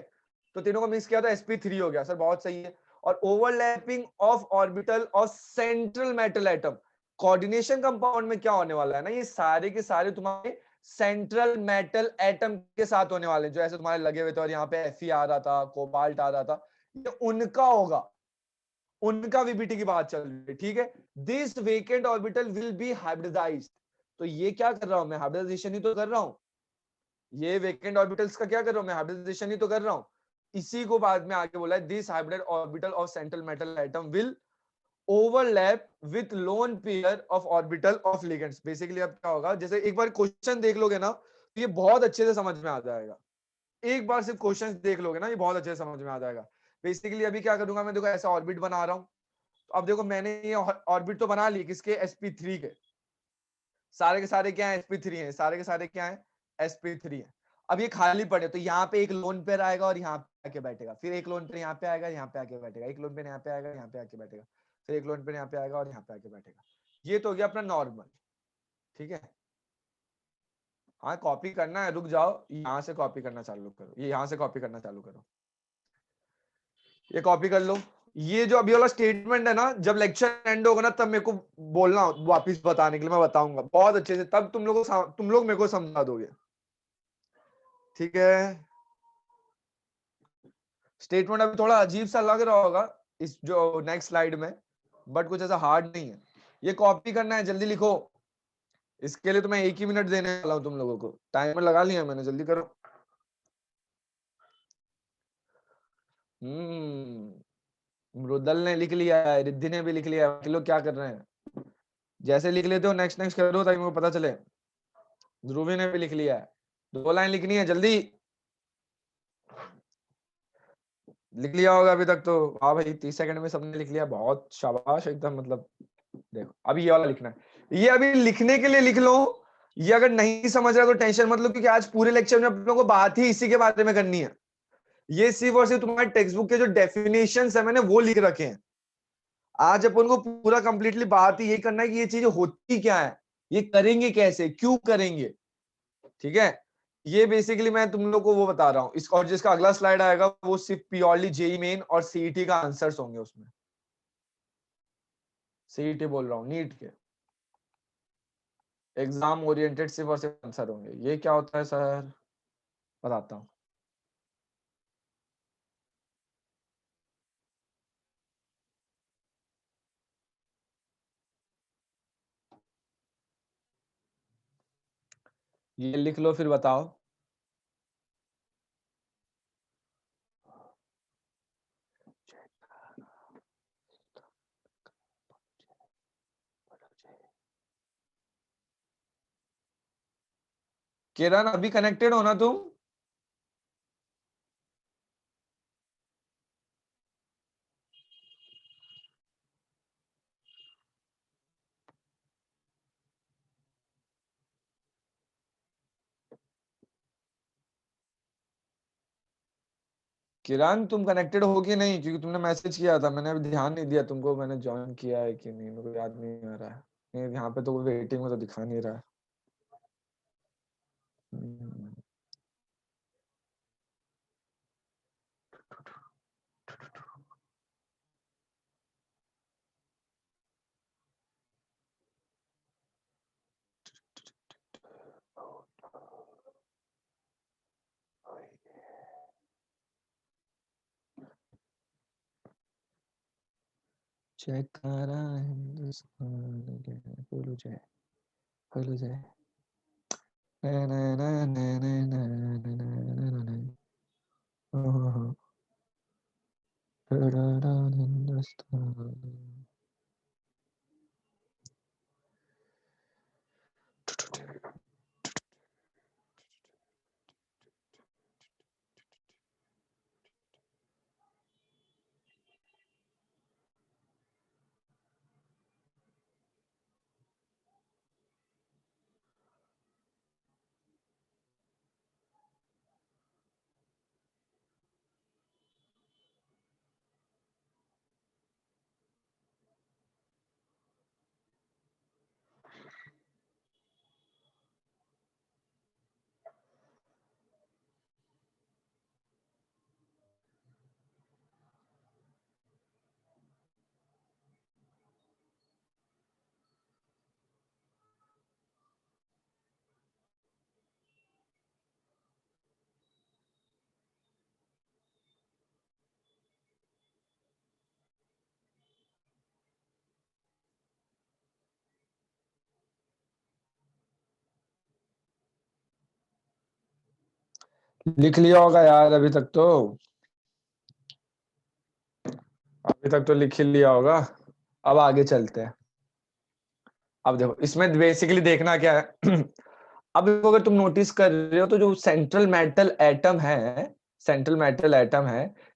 तो तीनों को मिक्स किया तो sp3 हो गया सर, बहुत सही है। और overlapping of orbital of central metal atom, coordination compound में क्या होने वाला है ना, ये सारे के सारे तुम्हारे सेंट्रल मेटल एटम के साथ होने वाले, जो ऐसे तुम्हारे लगे हुए थे और यहाँ पे Fe आ रहा था, कोबाल्ट आ रहा था, ये उनका होगा, उनका वीबीटी की बात चल रही है, ठीक है। This vacant orbital will be hybridised, तो ये क्या कर रहा हूं मैं, हाइब्रिडाइजेशन ही तो कर रहा हूं, ये वेकेंट ऑर्बिटल्स का क्या कर रहा हूं मैं, हाइब्रिडाइजेशन ही तो कर रहा हूं। इसी को बाद में आगे बोला है, this hybrid orbital of central metal atom will overlap with lone pair of orbital of ligands. Basically अब क्या होगा, जैसे एक बार क्वेश्चन देख लोगे ना तो ये बहुत अच्छे से समझ में आ जाएगा, एक बार सिर्फ क्वेश्चन देख लोगे ना ये बहुत अच्छे से समझ में आ जाएगा। बेसिकली अभी क्या करूंगा मैं, देखो ऐसा ऑर्बिट बना रहा हूं, तो अब देखो मैंने ये ऑर्बिट तो बना ली किसके, sp3 के, सारे के सारे क्या है, sp3 है, सारे के सारे क्या है, sp3 है। अब ये खाली पड़े तो यहाँ पे एक लोन पेयर आएगा और यहाँ पे आके बैठेगा, फिर एक लोन पेयर यहाँ पे आएगा, यहाँ पे आके बैठेगा, एक लोन पेयर यहाँ पे आएगा, यहाँ पे आके बैठेगा, फिर एक लोन पेयर यहाँ पे आएगा और यहाँ पे आके बैठेगा। ये तो हो गया अपना नॉर्मल, ठीक है। हाँ कॉपी करना है, रुक जाओ, यहाँ से कॉपी करना चालू करो, ये यहाँ से कॉपी करना चालू करो, ये कॉपी कर लो। ये जो अभी वाला स्टेटमेंट है ना, जब लेक्चर एंड होगा ना तब मेरे को बोलना वापस बताने के लिए, मैं बताऊंगा बहुत अच्छे से, तब तुम लोग मेरे को समझा दोगे, ठीक है। स्टेटमेंट अभी थोड़ा अजीब सा लग रहा होगा इस जो नेक्स्ट स्लाइड में, बट कुछ ऐसा हार्ड नहीं है। ये कॉपी करना है, जल्दी लिखो, इसके लिए तो मैं 1 ही मिनट देने वाला हूं तुम लोगों को, टाइमर लगा लिया मैंने, जल्दी करो। मृदल ने लिख लिया है, रिद्धि ने भी लिख लिया है, लोग क्या कर रहे हैं, जैसे लिख लेते हो नेक्स्ट नेक्स्ट करो ताकि मेरे को पता चले। ध्रुवी ने भी लिख लिया है, 2 लाइन लिखनी है, जल्दी लिख लिया होगा अभी तक तो। हाँ भाई 30 सेकंड में सबने लिख लिया, बहुत शाबाश एकदम, मतलब देखो अभी ये वाला लिखना है, ये अभी लिखने के लिए लिख लो। ये अगर नहीं समझ रहा तो टेंशन मत लो, क्योंकि आज पूरे लेक्चर में आप लोगों को बात ही इसी के बारे में करनी है। ये सिर्फ और सिर्फ तुम्हारे टेक्स्ट बुक के जो डेफिनेशंस है मैंने वो लिख रखे हैं, आज अपन को पूरा कंप्लीटली बात ही ये करना है कि ये चीजें होती क्या है, ये करेंगे कैसे, क्यों करेंगे, ठीक है। ये बेसिकली मैं तुम लोग को वो बता रहा हूँ इस, और जिसका अगला स्लाइड आएगा वो सिर्फ प्योरली जेई मेन और सीईटी का आंसर्स होंगे उसमें, सीईटी बोल रहा हूँ, नीट के एग्जाम ओरिएंटेड सिर्फ और सिर्फ आंसर होंगे। ये क्या होता है सर, बताता हूँ। ये लिख लो फिर बताओ। किरण अभी कनेक्टेड हो ना तुम, किरण तुम कनेक्टेड हो कि नहीं, क्योंकि तुमने मैसेज किया था, मैंने अभी ध्यान नहीं दिया तुमको मैंने ज्वाइन किया है कि नहीं, मेरे को याद नहीं आ रहा है। नहीं यहाँ पे तो वेटिंग में तो दिखा नहीं रहा है। हम्म, जयकारा हिंदुस्तान के, बोलो जय, बोलो जय, ना ना ना ना ना ना ना ना ना ना, ओहो, जयकारा हिंदुस्तान। लिख लिया होगा यार अभी तक तो लिख ही लिया होगा। अब आगे चलते हैं। अब देखो इसमें बेसिकली देखना क्या है। अब अगर तुम नोटिस कर रहे हो तो जो सेंट्रल मेटल एटम है,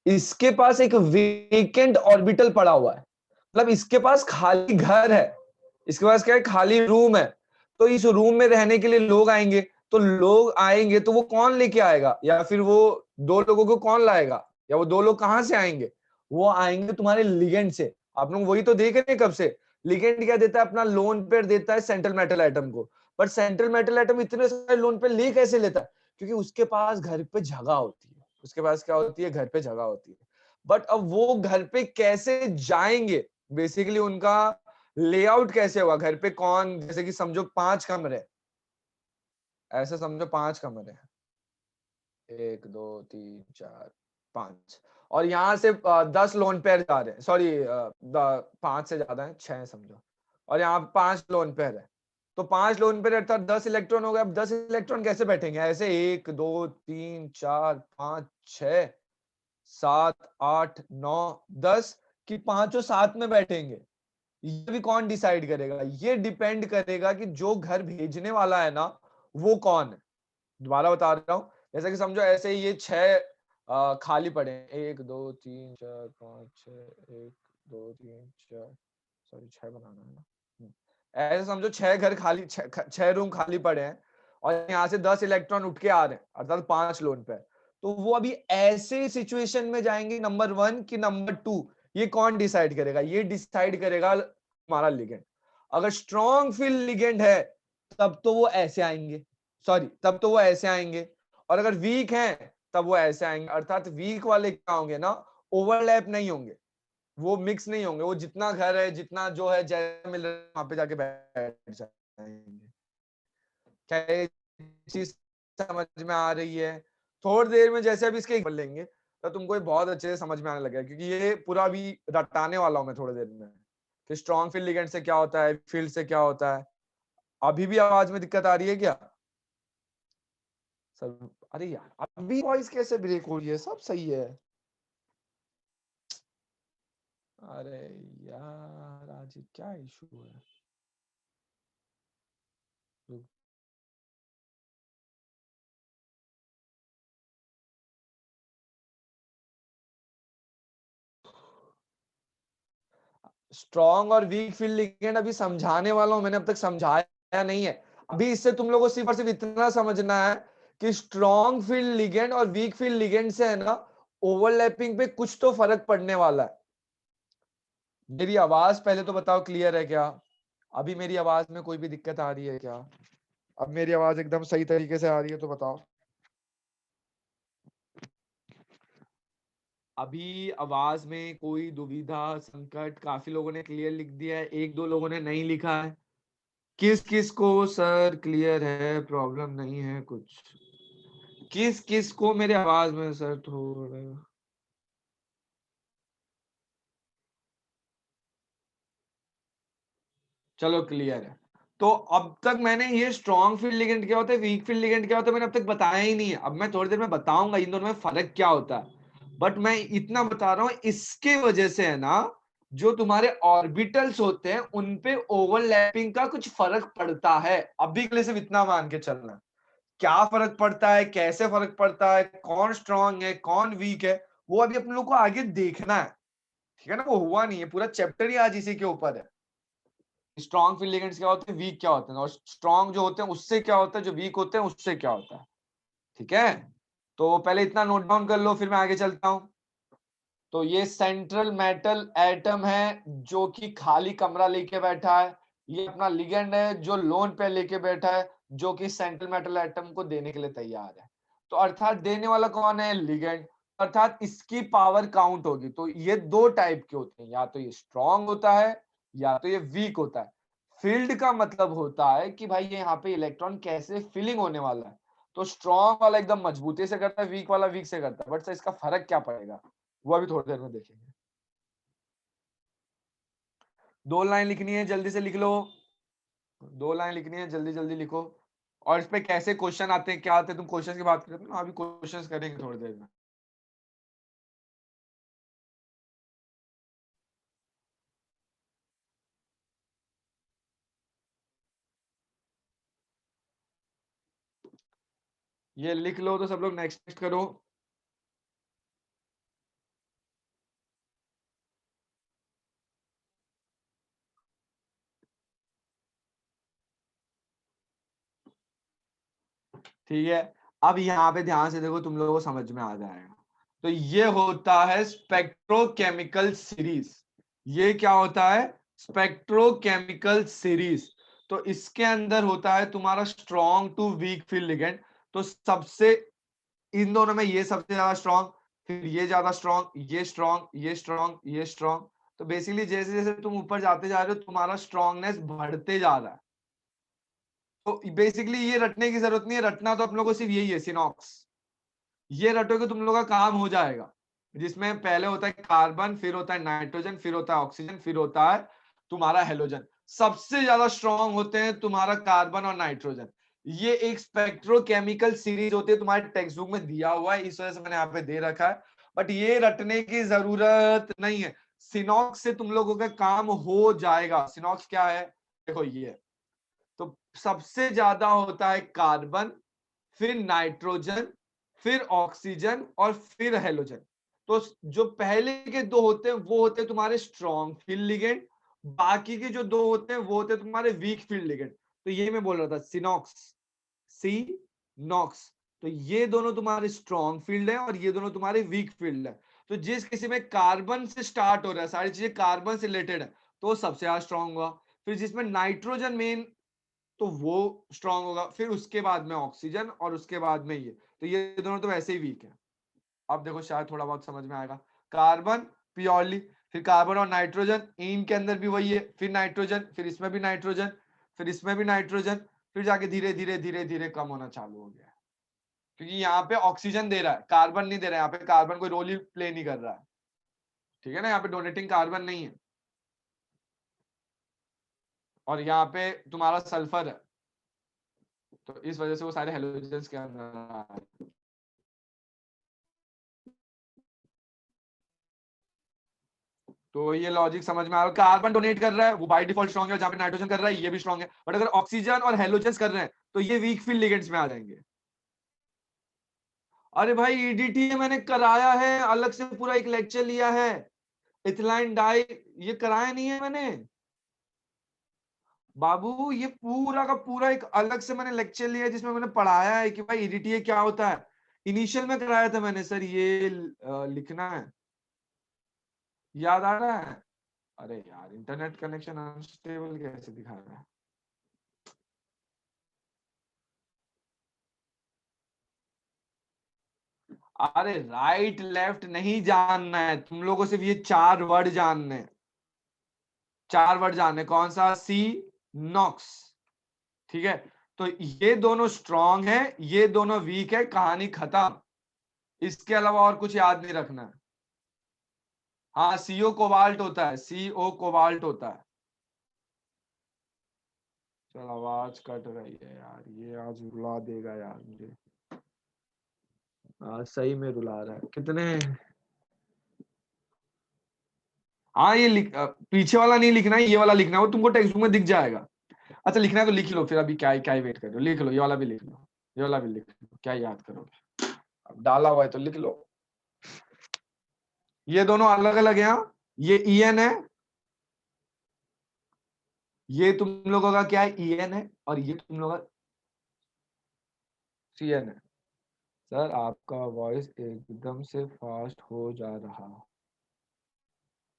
इसके पास एक वेकेंट ऑर्बिटल पड़ा हुआ है। मतलब इसके पास खाली घर है, इसके पास क्या है, खाली रूम है। तो इस रूम में रहने के लिए लोग आएंगे, तो लोग आएंगे तो वो कौन लेके आएगा, या फिर वो दो लोगों को कौन लाएगा, या वो दो लोग कहां से आएंगे? वो आएंगे तुम्हारे लिगेंड से। आप लोग वही तो देख रहे हैं कब से। लिगेंड क्या देता है, अपना लोन पेयर देता है सेंट्रल मेटल एटम को। पर सेंट्रल मेटल एटम इतने सारे लोन पेयर ले कैसे लेता है? क्योंकि उसके पास घर पे जगह होती है। उसके पास क्या होती है, घर पे जगह होती है। बट अब वो घर पे कैसे जाएंगे, बेसिकली उनका लेआउट कैसे होगा घर पे, कौन, जैसे कि समझो 5 कमरे, ऐसे समझो 5 कमरे हैं, 1 2 3 4 5, और यहाँ से 10 लोन पेयर जा रहे हैं, सॉरी 5 से ज्यादा है, 6 समझो, और यहाँ 5 लोन पेयर है। तो 5 लोन पेयर अर्थात 10 इलेक्ट्रॉन हो गए। अब 10 इलेक्ट्रॉन कैसे बैठेंगे ऐसे, 1 2 3 4 5 6 7 8 9 10, कि पांचों साथ में बैठेंगे? ये भी कौन डिसाइड करेगा? ये डिपेंड करेगा कि जो घर भेजने वाला है ना, वो कौन है। दोबारा बता रहा हूँ, जैसे कि समझो ऐसे ही ये 6 खाली पड़े हैं, 1 2 3 4 5 6, 1 2 3 4, सॉरी 6 बनाना है ना। ऐसे समझो 6 घर खाली, 6 रूम खाली पड़े हैं, और यहाँ से 10 इलेक्ट्रॉन उठ के आ रहे हैं, अर्थात 5 लोन पे। तो वो अभी ऐसे सिचुएशन में जाएंगे, नंबर 1 कि नंबर 2, ये कौन डिसाइड करेगा? ये डिसाइड करेगा हमारा लिगेंड। अगर स्ट्रॉन्ग फील्ड लिगेंड है तब तो वो ऐसे आएंगे, सॉरी तब तो वो ऐसे आएंगे। और अगर वीक हैं तब वो ऐसे आएंगे। अर्थात वीक वाले क्या होंगे ना, ओवरलैप नहीं होंगे, वो मिक्स नहीं होंगे, वो जितना घर है, जितना जो है, जैसे मिल रहा है वहां पे जाके बैठ जाएंगे। क्या ये चीज समझ में आ रही है? थोड़ी देर में जैसे अभी इसके कर लेंगे तो तुमको ये बहुत अच्छे से समझ में आने लगेगा, क्योंकि ये पूरा अभी रटाने वाला हूं मैं थोड़ी देर में कि स्ट्रॉन्ग फील्ड लिगेंड से क्या होता है, फील्ड से क्या होता है। अभी भी आवाज में दिक्कत आ रही है क्या सब? अरे यार अभी वॉइस कैसे ब्रेक हो रही है? सब सही है। अरे यार आज ये क्या इशू है? स्ट्रॉन्ग और वीक फील्ड लिगेंड अभी समझाने वाला हूं, मैंने अब तक समझाया नहीं है। अभी इससे तुम लोगों को सिर्फ और सिर्फ इतना समझना है कि स्ट्रॉन्ग फील्ड लिगेंड और वीक फील्ड लिगेंड से है ना, ओवरलैपिंग पे कुछ तो फर्क पड़ने वाला है। मेरी आवाज पहले तो बताओ क्लियर है क्या? अभी मेरी आवाज में कोई भी दिक्कत आ रही है क्या? अब मेरी आवाज एकदम सही तरीके से आ रही है तो बताओ। अभी आवाज में कोई दुविधा संकट? काफी लोगों ने क्लियर लिख दिया है, 1 2 लोगों ने नहीं लिखा है। किस किस को सर क्लियर है, प्रॉब्लम नहीं है कुछ? किस किस को मेरे आवाज में सर थोड़ा, चलो क्लियर है। तो अब तक मैंने ये स्ट्रॉन्ग फील्ड लिगेंड क्या होता है, वीक फील्ड लिगेंड क्या होता है, मैंने अब तक बताया ही नहीं है। अब मैं थोड़ी देर में बताऊंगा इन दोनों में फर्क क्या होता है। बट मैं इतना बता रहा हूं, इसके वजह से है ना, जो तुम्हारे ऑर्बिटल्स होते हैं उन पे ओवरलैपिंग का कुछ फर्क पड़ता है। अभी के लिए सिर्फ इतना मान के चलना। क्या फर्क पड़ता है, कैसे फर्क पड़ता है, कौन स्ट्रांग है कौन वीक है, वो अभी अपन लोग को आगे देखना है। ठीक है ना, वो हुआ नहीं है, पूरा चैप्टर ही आज इसी के ऊपर है। स्ट्रॉन्ग फील्ड लिगेंड्स क्या होते हैं, वीक क्या होते हैं, और स्ट्रॉन्ग जो होते हैं उससे क्या होता है, जो वीक होते हैं उससे क्या होता है। ठीक है, तो पहले इतना नोट डाउन कर लो, फिर मैं आगे चलता हूं। तो ये सेंट्रल मेटल एटम है जो कि खाली कमरा लेके बैठा है। ये अपना लिगेंड है जो लोन पे लेके बैठा है, जो कि सेंट्रल मेटल एटम को देने के लिए तैयार है। तो अर्थात देने वाला कौन है, लिगेंड। अर्थात इसकी पावर काउंट होगी। तो ये 2 टाइप के होते हैं, या तो ये स्ट्रॉन्ग होता है या तो ये वीक होता है। फील्ड का मतलब होता है कि भाई ये यहाँ पे इलेक्ट्रॉन कैसे फिलिंग होने वाला है। तो स्ट्रॉन्ग वाला एकदम मजबूती से करता है, वीक वाला वीक से करता है। बट इसका फर्क क्या पड़ेगा वो अभी थोड़ी देर में देखेंगे। 2 लाइन लिखनी है, जल्दी से लिख लो। 2 लाइन लिखनी है, जल्दी जल्दी लिखो। और इस पे कैसे क्वेश्चन आते हैं, क्या आते हैं, तुम क्वेश्चन की बात करते हो ना, अभी क्वेश्चंस करेंगे थोड़ी देर में। ये लिख लो तो सब लोग नेक्स्ट करो। ठीक है, अब यहाँ पे ध्यान से देखो, तुम लोगों को समझ में आ जाएगा। तो ये होता है स्पेक्ट्रोकेमिकल सीरीज। ये क्या होता है? Spectrochemical series. तो इसके अंदर होता है तुम्हारा strong to weak field ligand. तो सबसे, इन दोनों में ये सबसे ज्यादा स्ट्रॉन्ग, फिर ये ज्यादा स्ट्रॉन्ग, ये स्ट्रॉन्ग, ये स्ट्रॉन्ग, ये स्ट्रॉन्ग। तो बेसिकली जैसे जैसे तुम ऊपर जाते जा रहे हो, तुम्हारा स्ट्रॉन्गनेस बढ़ते जा रहा है। तो बेसिकली ये रटने की जरूरत नहीं है, रटना तो आप लोगों को सिर्फ यही है, सिनॉक्स। ये रटोगे तुम लोगों का काम हो जाएगा। जिसमें पहले होता है कार्बन, फिर होता है नाइट्रोजन, फिर होता है ऑक्सीजन, फिर होता है तुम्हारा हेलोजन। सबसे ज्यादा स्ट्रॉन्ग होते हैं तुम्हारा कार्बन और नाइट्रोजन। ये एक स्पेक्ट्रोकेमिकल सीरीज होती है, तुम्हारे टेक्स्ट बुक में दिया हुआ है, इस वजह से मैंने यहाँ पे दे रखा है। बट ये रटने की जरूरत नहीं है। सिनॉक्स से तुम लोगों का काम हो जाएगा। सिनॉक्स क्या है? देखो ये, तो सबसे ज्यादा होता है कार्बन, फिर नाइट्रोजन, फिर ऑक्सीजन और फिर हेलोजन। तो जो पहले के दो होते हैं वो होते हैं तुम्हारे स्ट्रॉन्ग फील्ड लिगेंड, बाकी के जो दो होते हैं वो होते हैं तुम्हारे वीक फील्ड लिगेंड। तो ये मैं बोल रहा था, सिनॉक्स, सी नॉक्स। तो ये दोनों तुम्हारे स्ट्रॉन्ग फील्ड है और ये दोनों तुम्हारे वीक फील्ड है। तो जिस किसी में कार्बन से स्टार्ट हो रहा है, सारी चीजें कार्बन से रिलेटेड है, तो वो सबसे ज्यादा स्ट्रॉन्ग हुआ। फिर जिसमें नाइट्रोजन मेन, तो वो स्ट्रांग होगा। फिर उसके बाद में ऑक्सीजन और उसके बाद में ये, तो ये दोनों तो वैसे ही वीक है। अब देखो शायद थोड़ा बहुत समझ में आएगा। कार्बन प्योरली, फिर कार्बन और नाइट्रोजन, इनके अंदर भी वही है, फिर नाइट्रोजन, फिर इसमें भी नाइट्रोजन, फिर इसमें भी नाइट्रोजन, फिर जाके धीरे धीरे धीरे धीरे कम होना चालू हो गया है। क्योंकि यहाँ पे ऑक्सीजन दे रहा है, कार्बन नहीं दे रहा है। यहाँ पे कार्बन कोई रोल ही प्ले नहीं कर रहा है। ठीक है ना, यहाँ पे डोनेटिंग कार्बन नहीं है। और यहाँ पे तुम्हारा सल्फर है, तो इस वजह से वो सारे हेलोजेंस के अंदर आ रहे हैं। तो ये लॉजिक समझ में आ रहा है। कार्बन डोनेट कर रहा है, वो बाय डिफॉल्ट स्ट्रॉन्ग है। जहां पे नाइट्रोजन कर रहा है, ये भी स्ट्रॉन्ग है। बट अगर ऑक्सीजन और हेलोजेंस कर रहे हैं, तो ये वीक फील्ड लिगेंड्स में आ जाएंगे। अरे भाई, ईडीटी मैंने कराया है, अलग से पूरा एक लेक्चर लिया है। इथिलाइन डाई ये कराया नहीं है मैंने बाबू। ये पूरा का पूरा एक अलग से मैंने लेक्चर लिया है, जिसमें मैंने पढ़ाया है कि भाई ईडीटी क्या होता है। इनिशियल में कराया था मैंने सर, ये लिखना है। याद आ रहा है? अरे यार, इंटरनेट कनेक्शन अनस्टेबल कैसे दिखा रहा है? अरे राइट लेफ्ट नहीं जानना है तुम लोगों को, सिर्फ ये चार वर्ड जानने हैं। चार वर्ड जानने, कौन सा? सी नॉक्स। ठीक है, तो ये दोनों स्ट्रॉन्ग है, ये दोनों वीक है, कहानी खत्म। इसके अलावा और कुछ याद नहीं रखना है। हाँ, सीओ कोबाल्ट होता है, सीओ कोबाल्ट होता है। चल, आवाज कट रही है यार, ये आज रुला देगा यार मुझे। सही में रुला रहा है कितने। हाँ, ये पीछे वाला नहीं लिखना है, ये वाला लिखना है, वो तुमको टेक्स्ट बुक में दिख जाएगा। अच्छा, लिखना है तो लिख लो, फिर अभी क्या क्या ही वेट कर रहे हो, लिख लो, ये वाला भी लिख लो। ये वाला भी लिख लो, क्या याद करोगे, अब डाला हुआ है तो लिख लो। ये दोनों अलग अलग है, हाँ? ये ईएन है, ये तुम लोगों का क्या है, ईएन है, और ये तुम लोगों का सीएन है। सर आपका वॉइस एकदम से फास्ट हो जा रहा।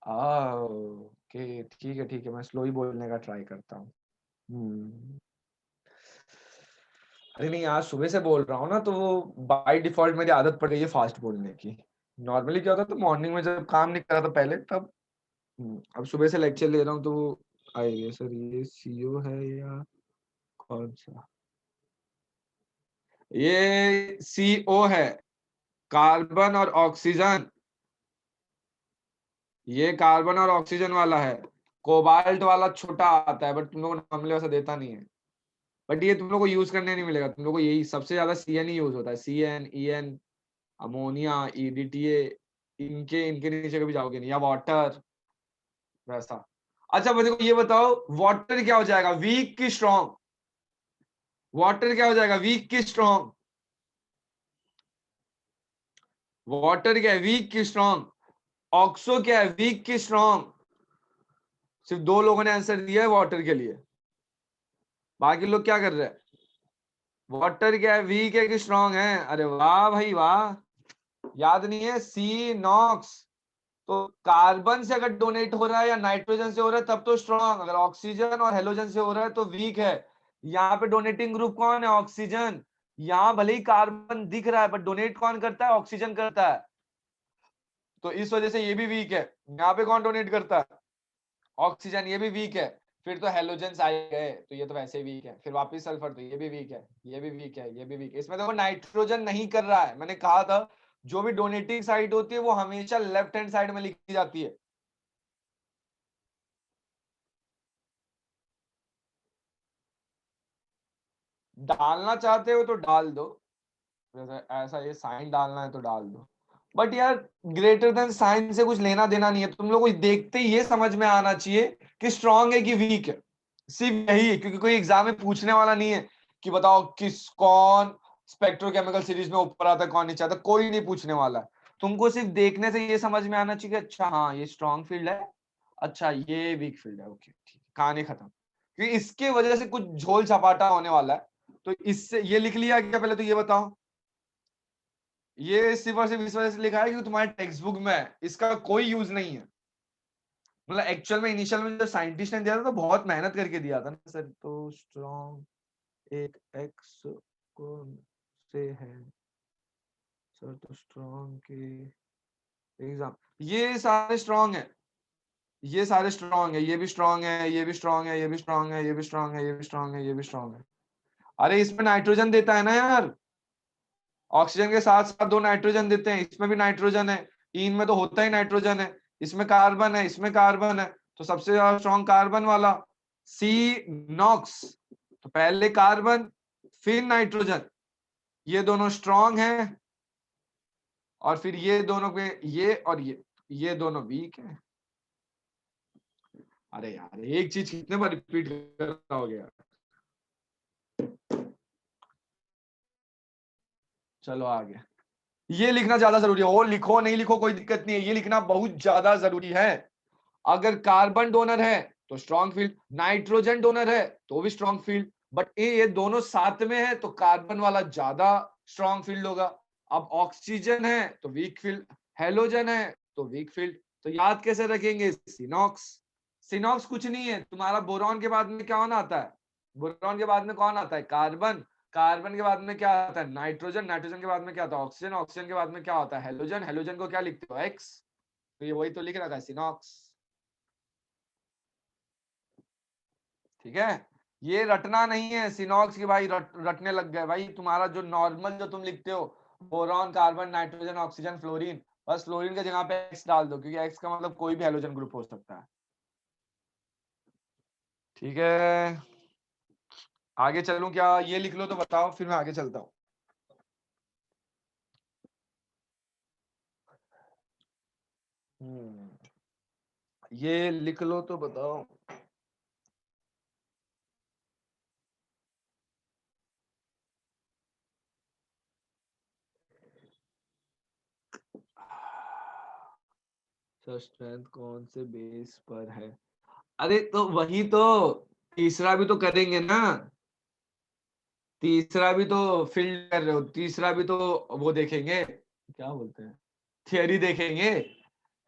ओके, ठीक है, मैं स्लो ही बोलने का ट्राई करता हूँ। हम्म। अरे नहीं, आज सुबह से बोल रहा हूँ ना, तो वो बाय डिफॉल्ट मेरी आदत पड़ गई है फास्ट बोलने की। नॉर्मली क्या होता था, तो मॉर्निंग में जब काम नहीं कर रहा था पहले, तब। अब सुबह से लेक्चर ले रहा हूँ तो वो आएगा। सर ये सीओ है या कौन सा? ये सीओ है, कार्बन और ऑक्सीजन। ये कार्बन और ऑक्सीजन वाला है। कोबाल्ट वाला छोटा आता है, बट तुम लोगों ने नॉर्मली वैसा देता नहीं है। बट ये तुम लोग को यूज करने नहीं मिलेगा, तुम लोग को यही सबसे ज्यादा CN ही यूज होता है, CN, EN, अमोनिया, EDTA, इनके इनके नीचे कभी जाओगे नहीं, या वाटर वैसा। अच्छा मेरे को ये बताओ, वाटर क्या हो जाएगा, वीक की स्ट्रॉन्ग? वाटर क्या हो जाएगा, वीक की स्ट्रॉन्ग? वाटर क्या है, वीक की स्ट्रॉन्ग? ऑक्सो क्या है, वीक की स्ट्रॉन्ग? सिर्फ 2 लोगों ने आंसर दिया है वाटर के लिए, बाकी लोग क्या कर रहे हैं? वाटर क्या है, वीक है कि स्ट्रॉन्ग है? अरे वाह भाई वाह, याद नहीं है? सी नॉक्स। तो कार्बन से अगर डोनेट हो रहा है या नाइट्रोजन से हो रहा है तब तो स्ट्रॉन्ग, अगर ऑक्सीजन और हेलोजन से हो रहा है तो वीक है। यहाँ पे डोनेटिंग ग्रुप कौन है, ऑक्सीजन। यहाँ भले ही कार्बन दिख रहा है बट डोनेट कौन करता है, ऑक्सीजन करता है, तो इस वजह से ये भी वीक है। यहाँ पे कौन डोनेट करता है, ऑक्सीजन, ये भी वीक है। फिर तो हेलोजेंस आ गए तो ये तो वैसे ही वीक है, फिर वापस सल्फर, तो ये भी वीक है, ये भी वीक है, ये भी वीक है। इसमें देखो नाइट्रोजन नहीं कर रहा है, मैंने कहा था जो भी डोनेटिंग साइड होती है वो हमेशा लेफ्ट हैंड साइड में लिखी जाती है। डालना चाहते हो तो डाल दो, जैसे ऐसा ये साइन डालना है तो डाल दो, बट यार ग्रेटर देन साइन से कुछ लेना देना नहीं है। तुम लोग को देखते ही ये समझ में आना चाहिए कि स्ट्रांग है कि वीक है, सिर्फ यही है, क्योंकि कोई एग्जाम में पूछने वाला नहीं है कि बताओ किस कौन स्पेक्ट्रोकेमिकल सीरीज में ऊपर आता है कौन नीचे आता है, कोई नहीं पूछने वाला है। तुमको सिर्फ देखने से ये समझ में आना चाहिए कि अच्छा हाँ ये स्ट्रांग फील्ड है, अच्छा ये वीक फील्ड है, ओके ठीक, कहानी खत्म। क्योंकि इसके वजह से कुछ झोल झपाटा होने वाला है, तो इससे ये लिख लिया क्या, पहले तो ये बताओ। ये सिर्फ और सिर्फ इस वजह से लिखा है क्योंकि तुम्हारे टेक्स्ट बुक में है, इसका कोई यूज नहीं है। मतलब एक्चुअल में इनिशियल में जो साइंटिस्ट ने दिया था तो बहुत मेहनत करके दिया था ना सर, तो स्ट्रॉन्ग एक एक्स को से है सर, तो स्ट्रॉन्ग के एग्जाम, ये सारे स्ट्रॉन्ग है, ये सारे स्ट्रॉन्ग है, ये भी स्ट्रॉन्ग है, ये भी स्ट्रॉन्ग है, ये भी स्ट्रॉन्ग है, ये भी स्ट्रॉन्ग है, ये भी स्ट्रॉन्ग है, ये भी स्ट्रॉन्ग है। अरे इसमें नाइट्रोजन देता है ना यार, ऑक्सीजन के साथ साथ 2 नाइट्रोजन देते हैं, इसमें भी नाइट्रोजन है, इन में तो होता ही नाइट्रोजन है, इसमें कार्बन है, इसमें कार्बन है, तो सबसे ज्यादा स्ट्रॉन्ग कार्बन वाला, सी नॉक्स। तो पहले कार्बन फिर नाइट्रोजन, ये दोनों स्ट्रॉन्ग हैं, और फिर ये दोनों के ये और ये दोनों वीक है। अरे यार एक चीज कितने बार रिपीट कर रहा हो गया। चलो आगे, ये लिखना ज्यादा जरूरी है, और लिखो नहीं लिखो कोई दिक्कत नहीं है, ये लिखना बहुत ज्यादा जरूरी है। अगर कार्बन डोनर है तो स्ट्रॉन्ग फील्ड, नाइट्रोजन डोनर है तो भी स्ट्रॉन्ग फील्ड, बट ये दोनों साथ में है तो कार्बन वाला ज्यादा स्ट्रॉन्ग फील्ड होगा। अब ऑक्सीजन है तो वीक फील्ड, हेलोजन है तो वीक फील्ड, तो याद कैसे रखेंगे, सिनॉक्स। सिनॉक्स कुछ नहीं है, तुम्हारा बोरॉन के बाद में क्या होना आता है, बोरॉन के बाद में कौन आता है, कार्बन, कार्बन के बाद में क्या आता है, नाइट्रोजन, नाइट्रोजन के बाद में क्या आता है, ऑक्सीजन, ऑक्सीजन के बाद में क्या होता है, हेलोजन, हेलोजन को क्या लिखते हो, एक्स, तो ये वही तो लिख रखा है, सिनॉक्स। ठीक है, ये रटना नहीं है सिनॉक्स की भाई, रटने लग गए भाई, तुम्हारा जो नॉर्मल जो तुम लिखते हो boron, carbon, nitrogen, oxygen, fluorine, बस फ्लोरीन के जगह पे एक्स डाल दो, क्योंकि एक्स का मतलब कोई भी हेलोजन ग्रुप हो सकता है। ठीक है, आगे चलूं क्या, ये लिख लो तो बताओ, फिर मैं आगे चलता हूँ। ये लिख लो तो बताओ। सर स्ट्रेंथ कौन से बेस पर है, अरे तो वही तो, तीसरा भी तो करेंगे ना, तीसरा भी तो फील्ड कर रहे हो, तीसरा भी तो वो देखेंगे, क्या बोलते हैं, थियरी देखेंगे।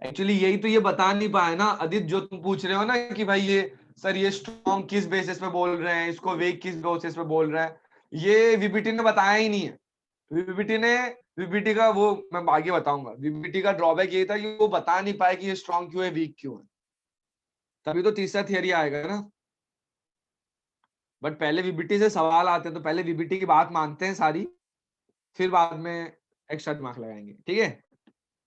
एक्चुअली यही तो ये बता नहीं पाए ना आदित्य, जो तुम पूछ रहे हो ना कि भाई ये सर ये स्ट्रॉन्ग किस बेसिस पे बोल रहे हैं, इसको वीक किस बेसिस पे बोल रहे हैं, ये वीबीटी ने बताया ही नहीं है। वीबीटी ने, वीबीटी का वो मैं आगे बताऊंगा, वीबीटी का ड्रॉबैक ये था कि वो बता नहीं पाए कि ये स्ट्रॉन्ग क्यों है वीक क्यों है, तभी तो तीसरा थियरी आएगा ना। बट पहले वीबीटी से सवाल आते हैं तो पहले वीबीटी की बात मानते हैं सारी, फिर बाद में एक्स्ट्रा दिमाग लगाएंगे, ठीक है।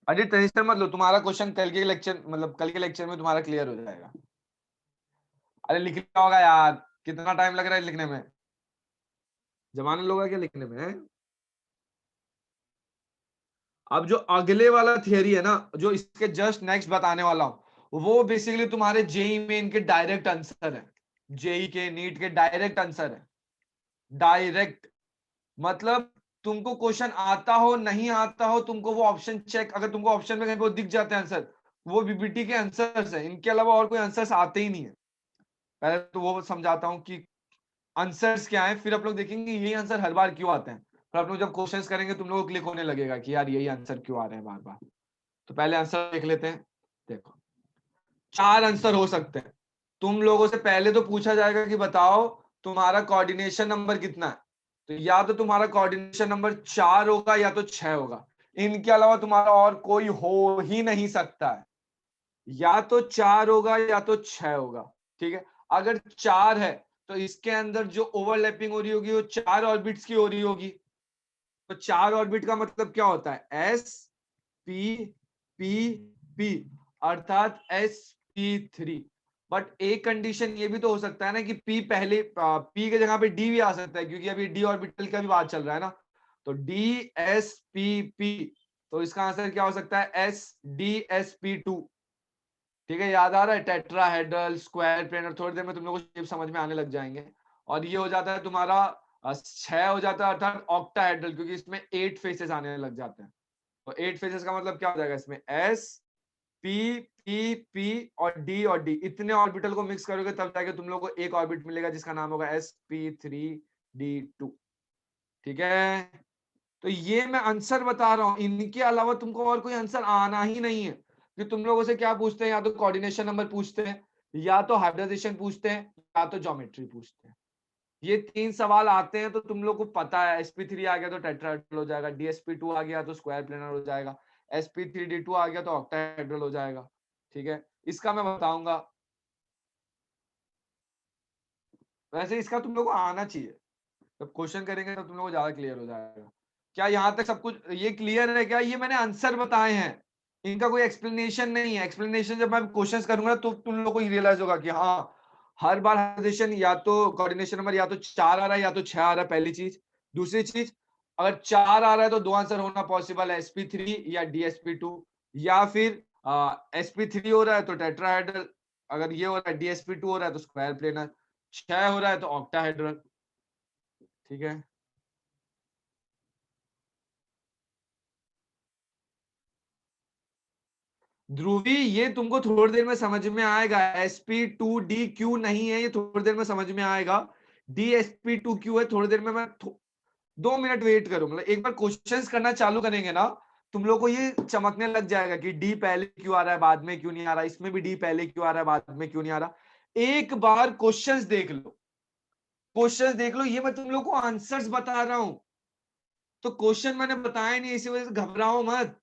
अरे टेंशन मत लो, तुम्हारा क्वेश्चन कल के लेक्चर, मतलब कल के लेक्चर में तुम्हारा क्लियर हो जाएगा। अरे लिखना होगा यार, कितना टाइम लग रहा है लिखने में, जमाने लोग क्या लिखने में है। अब जो अगले वाला थियरी है ना, जो इसके जस्ट नेक्स्ट बताने वाला हूं, वो बेसिकली तुम्हारे जेई मेन के डायरेक्ट आंसर है। जेई के नीट के डायरेक्ट आंसर है। डायरेक्ट मतलब तुमको क्वेश्चन आता हो नहीं आता हो, तुमको वो ऑप्शन चेक, अगर तुमको ऑप्शन में कहीं पे दिख जाते हैं आंसर, वो बीबीटी के आंसर्स है, इनके अलावा और कोई आंसर्स आते ही नहीं है। पहले तो वो समझाता हूँ कि आंसर्स क्या है, फिर आप लोग देखेंगे यही आंसर हर बार क्यों आते हैं। फिर आप लोग जब क्वेश्चंस करेंगे तुम लोग को क्लिक होने लगेगा कि यार यही आंसर क्यों आ रहे हैं बार बार। तो पहले आंसर देख लेते हैं। देखो, चार आंसर हो सकते हैं। तुम लोगों से पहले तो पूछा जाएगा कि बताओ तुम्हारा कोऑर्डिनेशन नंबर कितना है। तो या तो तुम्हारा कोऑर्डिनेशन नंबर 4 होगा या तो 6 होगा। इनके अलावा तुम्हारा और कोई हो ही नहीं सकता है। या तो 4 होगा या तो 6 होगा। ठीक है, अगर 4 है तो इसके अंदर जो ओवरलैपिंग हो रही होगी वो 4 ऑर्बिट्स की हो रही होगी। तो 4 ऑर्बिट का मतलब क्या होता है, एस पी पी पी, अर्थात sp3। बट एक कंडीशन ये भी तो हो सकता है ना कि p पहले p के जगह पे d भी आ सकता है, क्योंकि अभी d ऑर्बिटल का भी बात चल रहा है ना। तो dspp, तो इसका आंसर क्या हो सकता है, sdsp2। ठीक है, याद आ रहा है, टेट्राहेड्रल, स्क्वायर, प्लेनर। थोड़ी देर में तुम लोगों को शेप समझ में आने लग जाएंगे। और ये हो जाता है तुम्हारा 6 हो जाता है, अर्थात ऑक्टाहेड्रल, क्योंकि इसमें 8 फेसेस आने लग जाते हैं। तो 8 फेसेस का मतलब क्या हो जाएगा, इसमें एस पी पी पी और डी, इतने ऑर्बिटल को मिक्स करोगे तब जाके तुम लोग को एक ऑर्बिट मिलेगा जिसका नाम होगा sp3d2। ठीक है, तो ये मैं आंसर बता रहा हूं, इनके अलावा तुमको और कोई आंसर आना ही नहीं है। कि तुम लोगों से क्या पूछते हैं, या तो कोऑर्डिनेशन नंबर पूछते हैं, या तो हाइब्रिडाइजेशन पूछते हैं, या तो ज्योमेट्री पूछते हैं। ये 3 सवाल आते हैं तो तुम लोग को पता है, sp3 आ गया तो टेट्राहेड्रल हो जाएगा, dsp2 आ गया तो स्क्वायर प्लेनर हो जाएगा, sp3d2 आ गया तो ऑक्टाहेड्रल हो जाएगा। ठीक है, इसका मैं बताऊंगा। वैसे इसका तुम लोग को आना चाहिए, जब क्वेश्चन करेंगे तो तुम लोग को ज्यादा क्लियर हो जाएगा। क्या यहाँ तक सब कुछ ये क्लियर है क्या, ये मैंने आंसर बताए हैं, इनका कोई एक्सप्लेनेशन नहीं है। एक्सप्लेनेशन जब मैं क्वेश्चंस करूंगा तो तुम लोग को ही रियलाइज होगा कि हाँ, हर बार हाइब्रिडाइजेशन या तो कोऑर्डिनेशन नंबर या तो 4 आ रहा है या तो 6 आ रहा है, पहली चीज। दूसरी चीज, अगर 4 आ रहा है तो दो आंसर होना पॉसिबल है, sp3 या dsp2, या फिर sp3 हो रहा है तो टेट्राहेड्रल, अगर ये हो रहा है dsp2 हो रहा है तो स्क्वायर प्लेनर, 6 हो रहा है तो ऑक्टाहेड्रल। ठीक है, ध्रुवी ये तुमको थोड़ी देर में समझ में आएगा, sp2d नहीं है, ये थोड़ी देर में समझ में आएगा। dsp2 है, थोड़ी देर में मैं 2 मिनट वेट करो, मतलब एक बार क्वेश्चंस करना चालू करेंगे ना, तुम लोग को ये चमकने लग जाएगा कि डी पहले क्यों आ रहा है बाद में क्यों नहीं आ रहा, इसमें भी डी पहले क्यों आ रहा है बाद में क्यों नहीं आ रहा। एक बार क्वेश्चंस देख लो, क्वेश्चंस देख लो, ये मैं तुम लोग को आंसर्स बता रहा हूं। तो क्वेश्चन मैंने बताया नहीं, इसी वजह से घबराओ मत।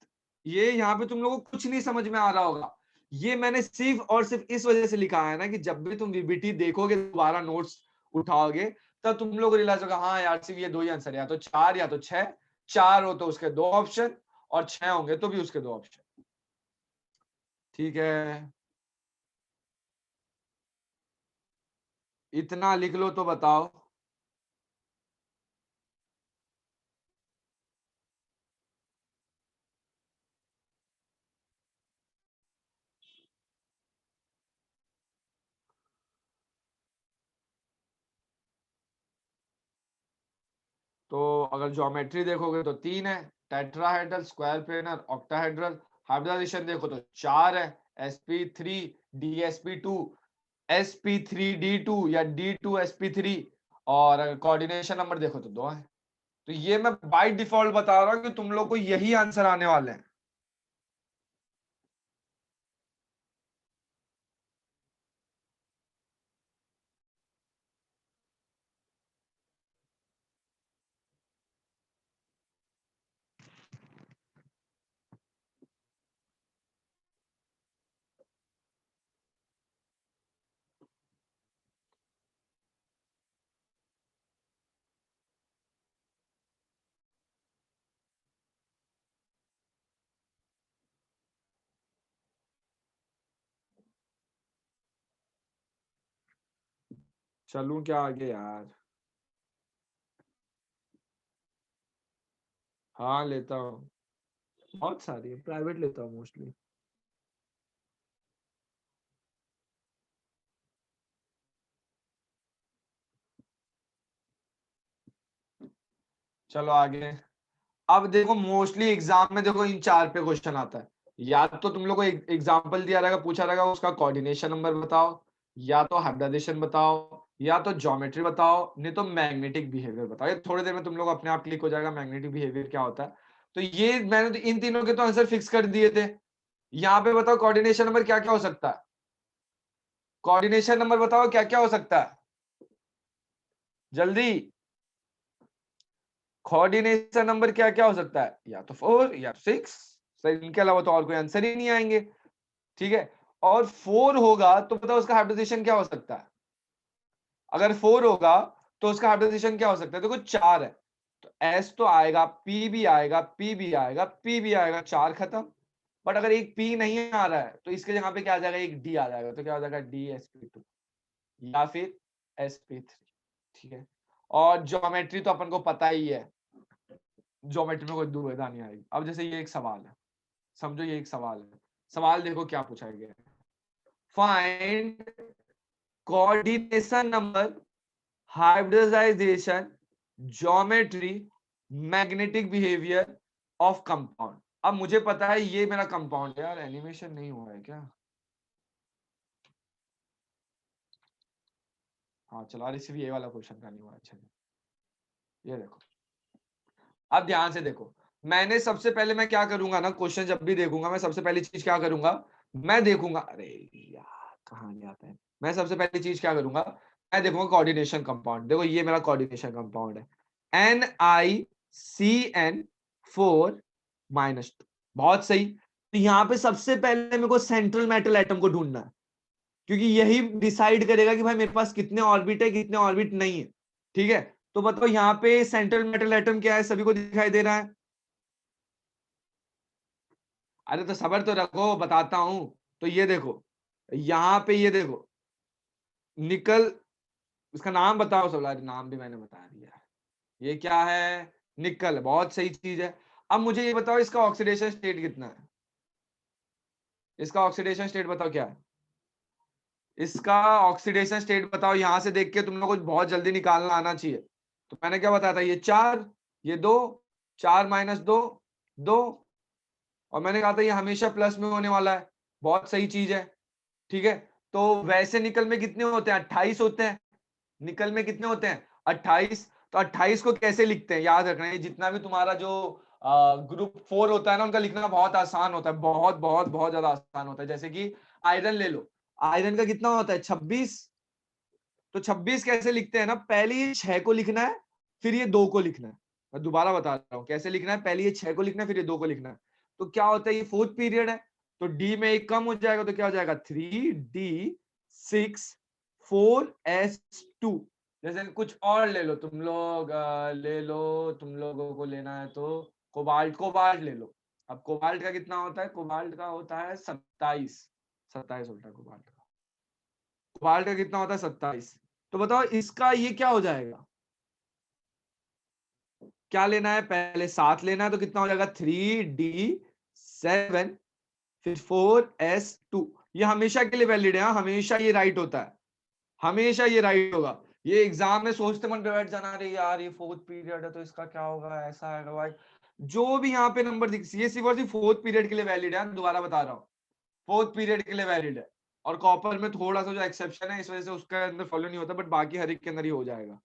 ये यहाँ पे तुम लोगों को कुछ नहीं समझ में आ रहा होगा। ये मैंने सिर्फ और सिर्फ इस वजह से लिखा है ना कि जब भी तुम वीबीटी देखोगे, दोबारा नोट्स उठाओगे, तब तुम लोग रियलाइज होगा हाँ यार सिर्फ ये दो ही आंसर है, या तो 4 या तो 6। 4 हो तो उसके दो ऑप्शन, और 6 होंगे तो भी उसके दो ऑप्शन। ठीक है, इतना लिख लो तो बताओ। तो अगर ज्योमेट्री देखोगे तो 3 है, tetrahedral, square planar, octahedral. Hybridisation देखो तो 4 है, sp3 dsp2, sp3d2 या d2sp3। और अगर कोऑर्डिनेशन नंबर देखो तो 2 है। तो ये मैं बाय डिफॉल्ट बता रहा हूं कि तुम लोग को यही आंसर आने वाले हैं। चलूं क्या आगे यार। हाँ लेता हूँ, बहुत सारी प्राइवेट लेता हूँ मोस्टली। चलो आगे। अब देखो मोस्टली एग्जाम में देखो इन चार पे क्वेश्चन आता है। या तो तुम लोग को एग्जाम्पल दिया रहेगा, पूछा रहेगा उसका कोऑर्डिनेशन नंबर बताओ, या तो हाइब्रिडाइजेशन बताओ, या तो ज्योमेट्री बताओ, नहीं तो मैग्नेटिक बिहेवियर बताओ। ये थोड़ी देर में तुम लोग अपने आप क्लिक हो जाएगा मैग्नेटिक बिहेवियर क्या होता है। तो ये मैंने तो इन तीनों के तो आंसर फिक्स कर दिए थे। यहाँ पे बताओ कोऑर्डिनेशन नंबर क्या क्या हो सकता है। कोऑर्डिनेशन नंबर बताओ क्या क्या हो सकता है, जल्दी। कोऑर्डिनेशन नंबर क्या क्या हो सकता है, या तो 4 या 6। सर इनके अलावा तो और कोई आंसर ही नहीं आएंगे। ठीक है। और 4 होगा तो बताओ उसका हाइब्रिडाइजेशन क्या हो सकता है। अगर 4 होगा तो उसका हाइब्रिडाइजेशन क्या हो सकता है। देखो 4 है तो एस तो आएगा, पी भी आएगा, पी भी आएगा, पी भी आएगा, 4 खत्म। बट अगर एक पी नहीं आ रहा है तो इसके जगह पे क्या आ जाएगा, एक डी आ जाएगा। तो क्या हो जाएगा, डी एस पी टू या फिर एस पी थ्री। ठीक है। और ज्योमेट्री तो अपन को पता ही है, ज्योमेट्री में कोई दुविधा नहीं आएगी। अब जैसे ये एक सवाल है, समझो ये एक सवाल है। सवाल देखो क्या पूछा गया है। Find coordination number, hybridisation, geometry, magnetic behaviour of compound. अब मुझे पता है ये मेरा कंपाउंड है यार, एनिमेशन नहीं हुआ है क्या। हाँ चलो, और सिर्फ ये वाला क्वेश्चन का नहीं हुआ। अच्छा ये देखो, अब ध्यान से देखो। मैंने सबसे पहले मैं क्या करूंगा ना, क्वेश्चन जब भी देखूंगा मैं सबसे पहली चीज क्या करूंगा, मैं देखूंगा, अरे यार कहाँ जाता है। मैं सबसे पहली चीज क्या करूंगा, मैं देखूंगा कोऑर्डिनेशन कंपाउंड। देखो ये मेरा कोऑर्डिनेशन कंपाउंड है, NiCN4 - 2। बहुत सही। तो यहाँ पे सबसे पहले मेरे को सेंट्रल मेटल एटम को ढूंढना है, क्योंकि यही डिसाइड करेगा कि भाई मेरे पास कितने ऑर्बिट है कितने ऑर्बिट नहीं है। ठीक है। तो बताओ यहाँ पे सेंट्रल मेटल एटम क्या है, सभी को दिखाई दे रहा है। अरे तो सबर तो रखो, बताता हूं। तो ये देखो, यहाँ पे ये देखो, निकल, इसका नाम बताओ सब। अरे नाम भी मैंने बता दिया। ये क्या है, निकल, बहुत सही चीज है। अब मुझे ये बताओ इसका ऑक्सीडेशन स्टेट कितना है। इसका ऑक्सीडेशन स्टेट बताओ क्या है। इसका ऑक्सीडेशन स्टेट बताओ, यहां से देख के तुम लोग को बहुत जल्दी निकालना आना चाहिए। तो मैंने क्या बताया था, ये 4, ये 2, 4 - 2, 2। और मैंने कहा था ये हमेशा प्लस में होने वाला है, बहुत सही चीज है। ठीक है। तो वैसे निकल में कितने होते हैं, 28 होते हैं। निकल में कितने होते हैं, 28। तो 28 को कैसे लिखते हैं, याद रखना। ये जितना भी तुम्हारा जो ग्रुप 4 होता है ना, उनका लिखना बहुत आसान होता है, बहुत बहुत बहुत ज्यादा आसान होता है। जैसे कि आयरन ले लो, आयरन का कितना होता है, 26। तो 26 कैसे लिखते हैं ना, पहले ये 6 को लिखना है, फिर ये 2 को लिखना है। मैं दोबारा बता रहा हूँ कैसे लिखना है, पहले ये 6 को लिखना है, फिर ये 2 को लिखना है। तो क्या होता है, ये फोर्थ पीरियड है, तो डी में एक कम हो जाएगा, तो क्या हो जाएगा, 3D6 4S2। जैसे कुछ और ले लो तुम लोग, ले लो, तुम लोगों को लेना है तो कोबाल्ट, कोबाल्ट ले लो। अब कोबाल्ट का कितना होता है, कोबाल्ट का होता है 27। 27 होता है कोबाल्ट का। कोबाल्ट का कितना होता है, 27। तो बताओ इसका ये क्या हो जाएगा, क्या लेना है, पहले 7 लेना है, तो कितना हो जाएगा, 3D7 फिर 4S2। ये हमेशा के लिए वैलिड है, हाँ, हमेशा ये राइट होता है, हमेशा ये राइट होगा। ये एग्जाम में सोचते मन पे बैठ जाना, रे यार ये फोर्थ पीरियड है तो इसका क्या होगा, ऐसा है भाई। जो भी यहाँ पे नंबर दिख, ये सिर्फ और सिर्फ फोर्थ पीरियड के लिए वैलिड है, दोबारा बता रहा हूँ, फोर्थ पीरियड के लिए वैलिड है। और कॉपर में थोड़ा सा जो एक्सेप्शन है, इस वजह से उसके अंदर फॉलो नहीं होता, बट बाकी हर एक के अंदर ही हो जाएगा।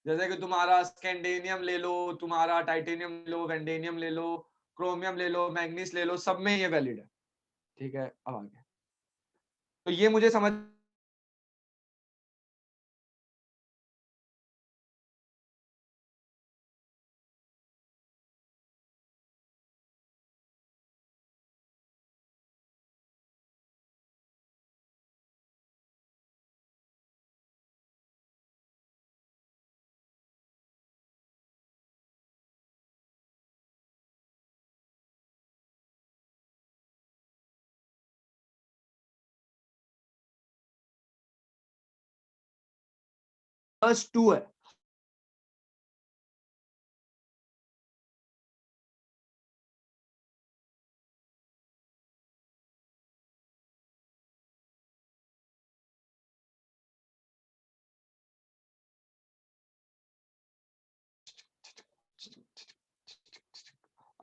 जैसे कि तुम्हारा स्कैंडेनियम ले लो, तुम्हारा टाइटेनियम ले लो, वेंडेनियम ले लो, क्रोमियम ले लो, मैग्नीस ले लो, सब में ये वैलिड है। ठीक है, अब आगे। तो ये मुझे समझ +2 है।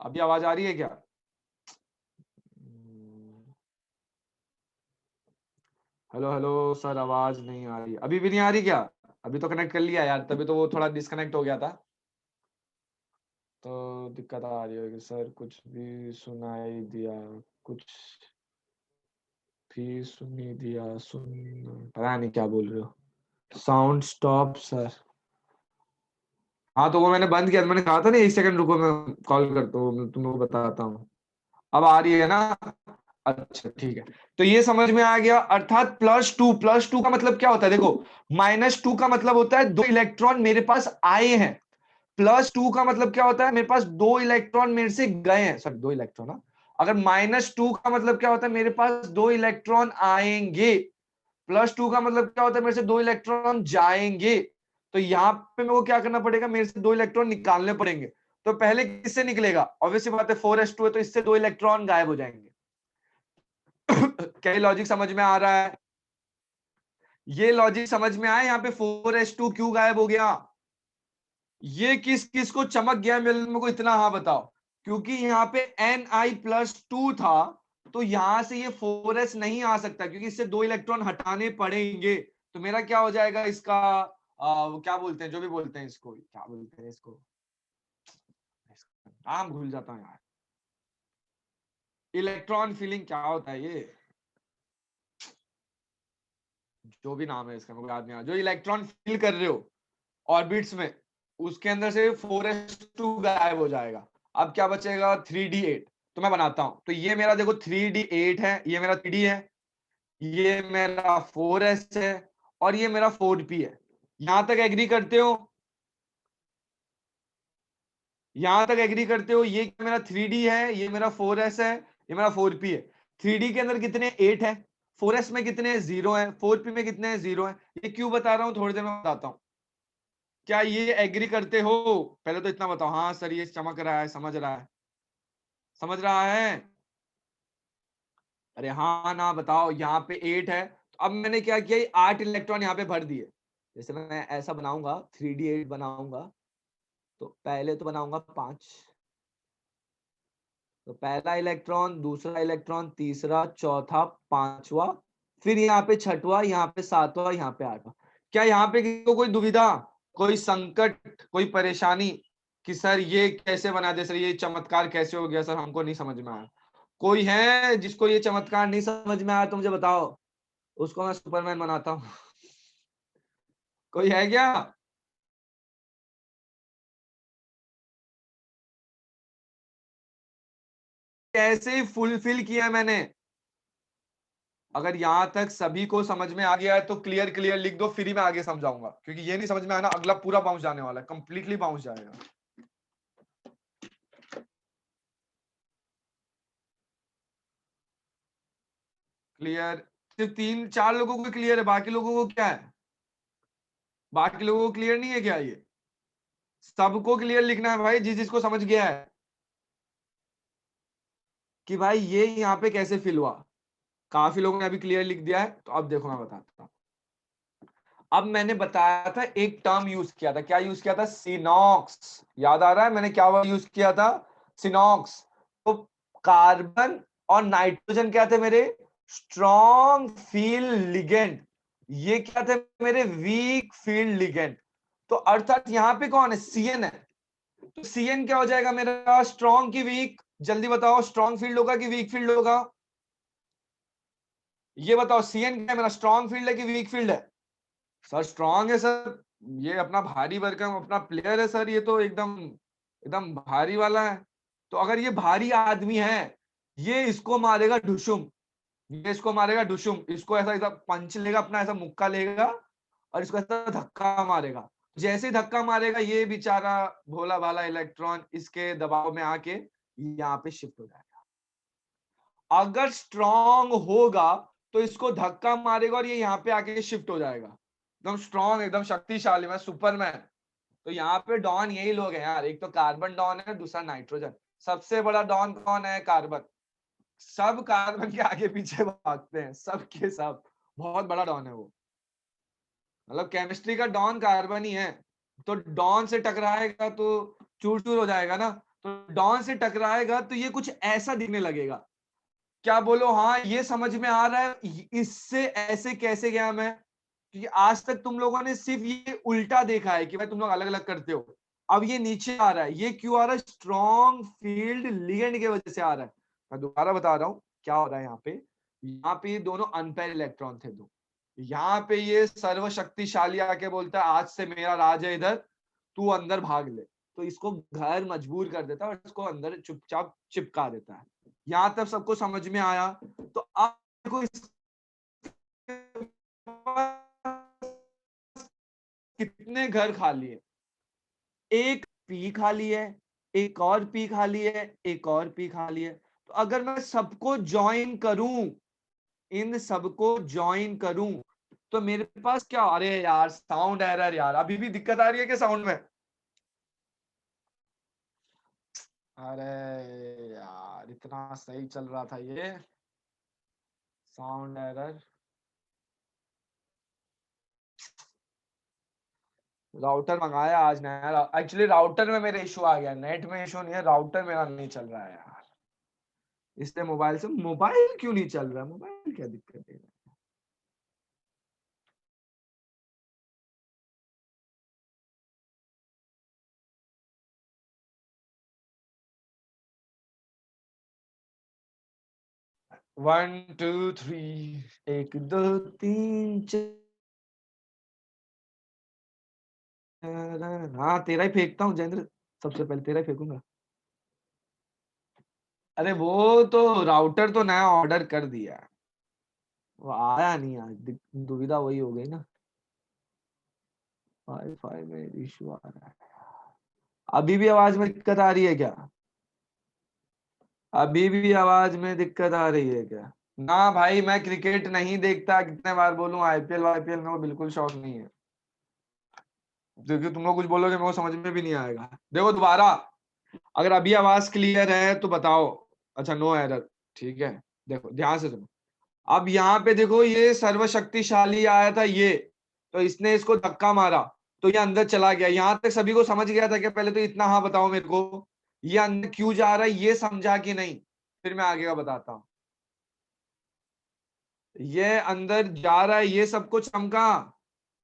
अभी आवाज आ रही है क्या? हेलो हेलो सर, आवाज नहीं आ रही, अभी भी नहीं आ रही क्या? अभी तो कनेक्ट कर लिया यार, तभी तो वो थोड़ा डिस्कनेक्ट हो गया था, तो दिक्कत आ रही होगी। सर कुछ भी सुनाई दिया, कुछ भी सुनी दिया, सुन, पता नहीं क्या बोल रहे हो। Sound stop sir. हाँ तो वो मैंने बंद किया, मैंने कहा था ना 1 सेकंड रुको, मैं कॉल करता हूँ, मैं तुम लोग को बताता हूँ। अब आ रही है ना? अच्छा ठीक है। तो ये समझ में आ गया, अर्थात +2 का मतलब क्या होता है देखो, -2 का मतलब होता है 2 इलेक्ट्रॉन मेरे पास आए हैं, +2 का मतलब क्या होता है, मेरे पास 2 इलेक्ट्रॉन मेरे से गए हैं, सॉरी 2 इलेक्ट्रॉन। अगर -2 का मतलब क्या होता है, मेरे पास 2 इलेक्ट्रॉन आएंगे, +2 का मतलब क्या होता है, मेरे से 2 इलेक्ट्रॉन जाएंगे। तो यहाँ पे मेरे को क्या करना पड़ेगा, मेरे से 2 इलेक्ट्रॉन निकालने पड़ेंगे। तो पहले किससे निकलेगा, ऑब्वियसली बात है 4s2 है, तो इससे 2 इलेक्ट्रॉन गायब हो जाएंगे। क्या ये लॉजिक समझ में आ रहा है? ये लॉजिक समझ में आया? यहाँ पे 4s2 क्यों गायब हो गया, ये किस किस को चमक गया मेरे को इतना हाँ बताओ। क्योंकि यहाँ पे Ni+2 था, तो यहां से ये 4s नहीं आ सकता, क्योंकि इससे 2 इलेक्ट्रॉन हटाने पड़ेंगे। तो मेरा क्या हो जाएगा इसका, वो क्या बोलते हैं, जो भी बोलते हैं इसको, क्या बोलते हैं इसको, नाम भूल जाता हूँ यार, इलेक्ट्रॉन फीलिंग क्या होता है ये, जो भी नाम है इसका मुझे याद नहीं आ रहा। जो इलेक्ट्रॉन फील कर रहे हो ऑर्बिट्स में, उसके अंदर से 4s2 गायब हो जाएगा। अब क्या बचेगा, 3d8। तो मैं बनाता हूं, तो ये मेरा देखो 3d8 है, ये मेरा 3d है, ये मेरा 4s है, और ये मेरा 4p है। यहां तक एग्री करते हो? यहां तक एग्री करते हो? ये मेरा 3d है, ये मेरा 4s है, ये मेरा 4p है। 3d के अंदर कितने 8 है, 4s में कितने 0 है, 4p में कितने 0 है। ये क्यों बता रहा हूं, थोड़ी देर में बताता हूं। क्या ये एग्री करते हो? पहले तो इतना बताओ, हाँ सर ये चमक रहा है, समझ रहा है, समझ रहा है? अरे हाँ ना बताओ, यहाँ पे 8 है, तो अब मैंने क्या किया, 8 इलेक्ट्रॉन यहाँ पे भर दिए। जैसे मैं ऐसा बनाऊंगा, 3d8 बनाऊंगा, तो पहले तो बनाऊंगा 5, तो पहला इलेक्ट्रॉन, दूसरा इलेक्ट्रॉन, तीसरा, चौथा, पांचवा, फिर यहाँ पे छठवा, यहाँ पे सातवां, यहाँ पे आठवां। क्या यहाँ पे किसी को कोई दुविधा, कोई संकट, कोई परेशानी कि सर ये कैसे बना दे, सर ये चमत्कार कैसे हो गया, सर हमको नहीं समझ में आया? कोई है जिसको ये चमत्कार नहीं समझ में आया तो मुझे बताओ, उसको मैं सुपरमैन बनाता हूँ। कोई है क्या? कैसे फुलफिल किया मैंने? अगर यहां तक सभी को समझ में आ गया है तो क्लियर क्लियर लिख दो, फिर ही मैं आगे समझाऊंगा, क्योंकि ये नहीं समझ में आया ना, अगला पूरा बाउंस जाने वाला है, कंप्लीटली बाउंस जाएगा। क्लियर? सिर्फ 3 4 लोगों को क्लियर है, बाकी लोगों को क्या है, बाकी लोगों को क्लियर नहीं है क्या? ये सबको क्लियर लिखना है भाई, जिस जिसको समझ गया है कि भाई ये यहाँ पे कैसे फिल हुआ। काफी लोगों ने अभी क्लियर लिख दिया है, तो अब देखो मैं बताता हूँ। अब मैंने बताया था, एक टर्म यूज किया था, क्या यूज किया था, सिनॉक्स। याद आ रहा है मैंने क्या वर्ड यूज किया था, सिनॉक्स। तो कार्बन और नाइट्रोजन क्या थे मेरे, स्ट्रॉन्ग फील्ड लिगेंड, ये क्या थे मेरे, वीक फील्ड लिगेंड। तो अर्थात यहाँ पे कौन है, सीएन है। तो सीएन क्या हो जाएगा मेरा, स्ट्रॉन्ग की वीक, जल्दी बताओ, स्ट्रॉन्ग फील्ड होगा कि वीक फील्ड होगा? ये बताओ, सीएन क्या है मेरा, स्ट्रॉन्ग फील्ड है कि वीक फील्ड है? सर स्ट्रांग है सर, ये अपना भारी भरकम अपना प्लेयर है सर, ये तो एकदम एकदम भारी वाला है। तो अगर ये भारी आदमी है, ये इसको मारेगा ढुशुम, ये इसको मारेगा ढुशुम, इसको ऐसा ऐसा पंच लेगा अपना, ऐसा मुक्का लेगा और इसको ऐसा धक्का मारेगा। जैसे ही धक्का मारेगा, ये बेचारा भोला भाला इलेक्ट्रॉन इसके दबाव में आके यहाँ पे शिफ्ट हो जाएगा। अगर स्ट्रांग होगा तो इसको धक्का मारेगा और ये यहाँ पे आके शिफ्ट हो जाएगा, एकदम स्ट्रांग, एकदम शक्तिशाली, मैं सुपरमैन। तो यहाँ पे डॉन यही लोग हैं यार, एक तो कार्बन डॉन है, दूसरा नाइट्रोजन। सबसे बड़ा डॉन कौन है, कार्बन। सब कार्बन के आगे पीछे भागते हैं, सब के सब, बहुत बड़ा डॉन है वो। मतलब केमिस्ट्री का डॉन कार्बन ही है, तो डॉन से टकराएगा तो चूर चूर हो जाएगा ना। तो डॉन से टकराएगा तो ये कुछ ऐसा दिखने लगेगा। क्या बोलो, हाँ ये समझ में आ रहा है इससे ऐसे कैसे गया मैं, क्योंकि आज तक तुम लोगों ने सिर्फ ये उल्टा देखा है कि भाई तुम लोग अलग अलग करते हो। अब ये नीचे आ रहा है, ये क्यों आ रहा है? स्ट्रॉन्ग फील्ड लिगेंड की वजह से आ रहा है। मैं दोबारा बता रहा हूँ क्या हो रहा है यहाँ पे। यहाँ पे ये दोनों अनपेयर इलेक्ट्रॉन थे दो, यहाँ पे ये सर्वशक्तिशाली आके बोलता है आज से मेरा राज है इधर, तू अंदर भाग ले। तो इसको घर मजबूर कर देता है और इसको अंदर चुपचाप चिपका देता है। यहाँ तक सबको समझ में आया? तो अब देखो कितने घर खाली है, एक पी खाली है, एक और पी खाली है, एक और पी खाली है। तो अगर मैं सबको ज्वाइन करूं, इन सबको ज्वाइन करूं, तो मेरे पास क्या, अरे यार साउंड एरर यार, अभी भी दिक्कत आ रही है क्या साउंड में? अरे यार इतना सही चल रहा था ये, साउंड एरर। राउटर मंगाया आज नया, एक्चुअली राउटर में मेरे इशू आ गया, नेट में इशू नहीं है, राउटर मेरा नहीं चल रहा है यार, इसलिए मोबाइल से। मोबाइल क्यों नहीं चल रहा है, मोबाइल क्या दिक्कत है? 1 2 3 1 2 3 4। हाँ तेरा ही फेंकता हूँ जयेंद्र, सबसे पहले तेरा ही फेंकूंगा। अरे वो तो राउटर तो नया ऑर्डर कर दिया है, वो आया नहीं आज, दुविधा वही हो गई ना, वाईफाई में इशू आ रहा है। अभी भी आवाज में दिक्कत आ रही है क्या? अभी भी आवाज में दिक्कत आ रही है क्या? ना भाई मैं क्रिकेट नहीं देखता, कितने बार बोलूं, आईपीएल वाईपीएल में वो बिल्कुल शौक नहीं है, क्योंकि तुम लोग कुछ बोलोगे मेरे को समझ में भी नहीं आएगा। देखो दोबारा, अगर अभी आवाज क्लियर है तो बताओ। अच्छा नो एरर, ठीक है। देखो ध्यान से सुनो, अब यहाँ पे देखो ये सर्वशक्तिशाली आया था ये, तो इसने इसको धक्का मारा तो ये अंदर चला गया। यहां तक सभी को समझ गया था कि पहले तो इतना हाँ बताओ मेरे को, ये अंदर क्यों जा रहा है ये समझा कि नहीं? फिर मैं आगे का बताता हूँ। ये अंदर जा रहा है, ये सब कुछ समझा,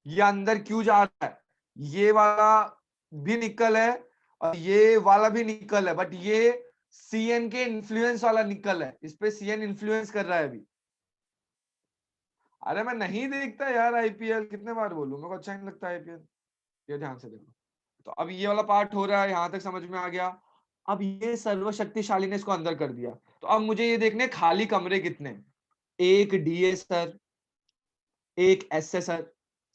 ये अंदर क्यों जा रहा है? ये वाला भी निकल है और ये वाला भी निकल है, बट ये सीएन के इन्फ्लुएंस वाला निकल है, इस पे सीएन इन्फ्लुएंस कर रहा है अभी। अरे मैं नहीं देखता यार आईपीएल, कितने बार बोलूं, मेरे को अच्छा नहीं लगता आईपीएल। ये ध्यान से देखो, तो अब ये वाला पार्ट हो रहा है, यहां तक समझ में आ गया। अब ये सर्वशक्तिशाली ने इसको अंदर कर दिया, तो अब मुझे ये देखने खाली कमरे कितने। एक डी है सर, एक एस है सर,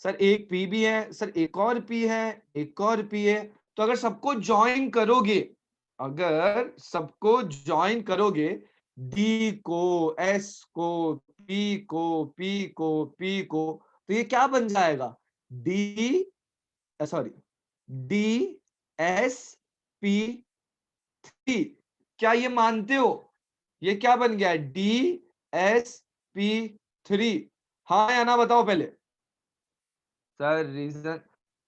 सर एक पी भी है सर, एक और पी है, एक और पी है। तो अगर सबको ज्वाइन करोगे, अगर सबको ज्वाइन करोगे, डी को, एस को, पी को, पी को, पी को, तो ये क्या बन जाएगा? D, sorry, D S P three. क्या ये मानते हो? ये क्या बन गया? D S P three. हाँ या ना बताओ पहले। सर रीजन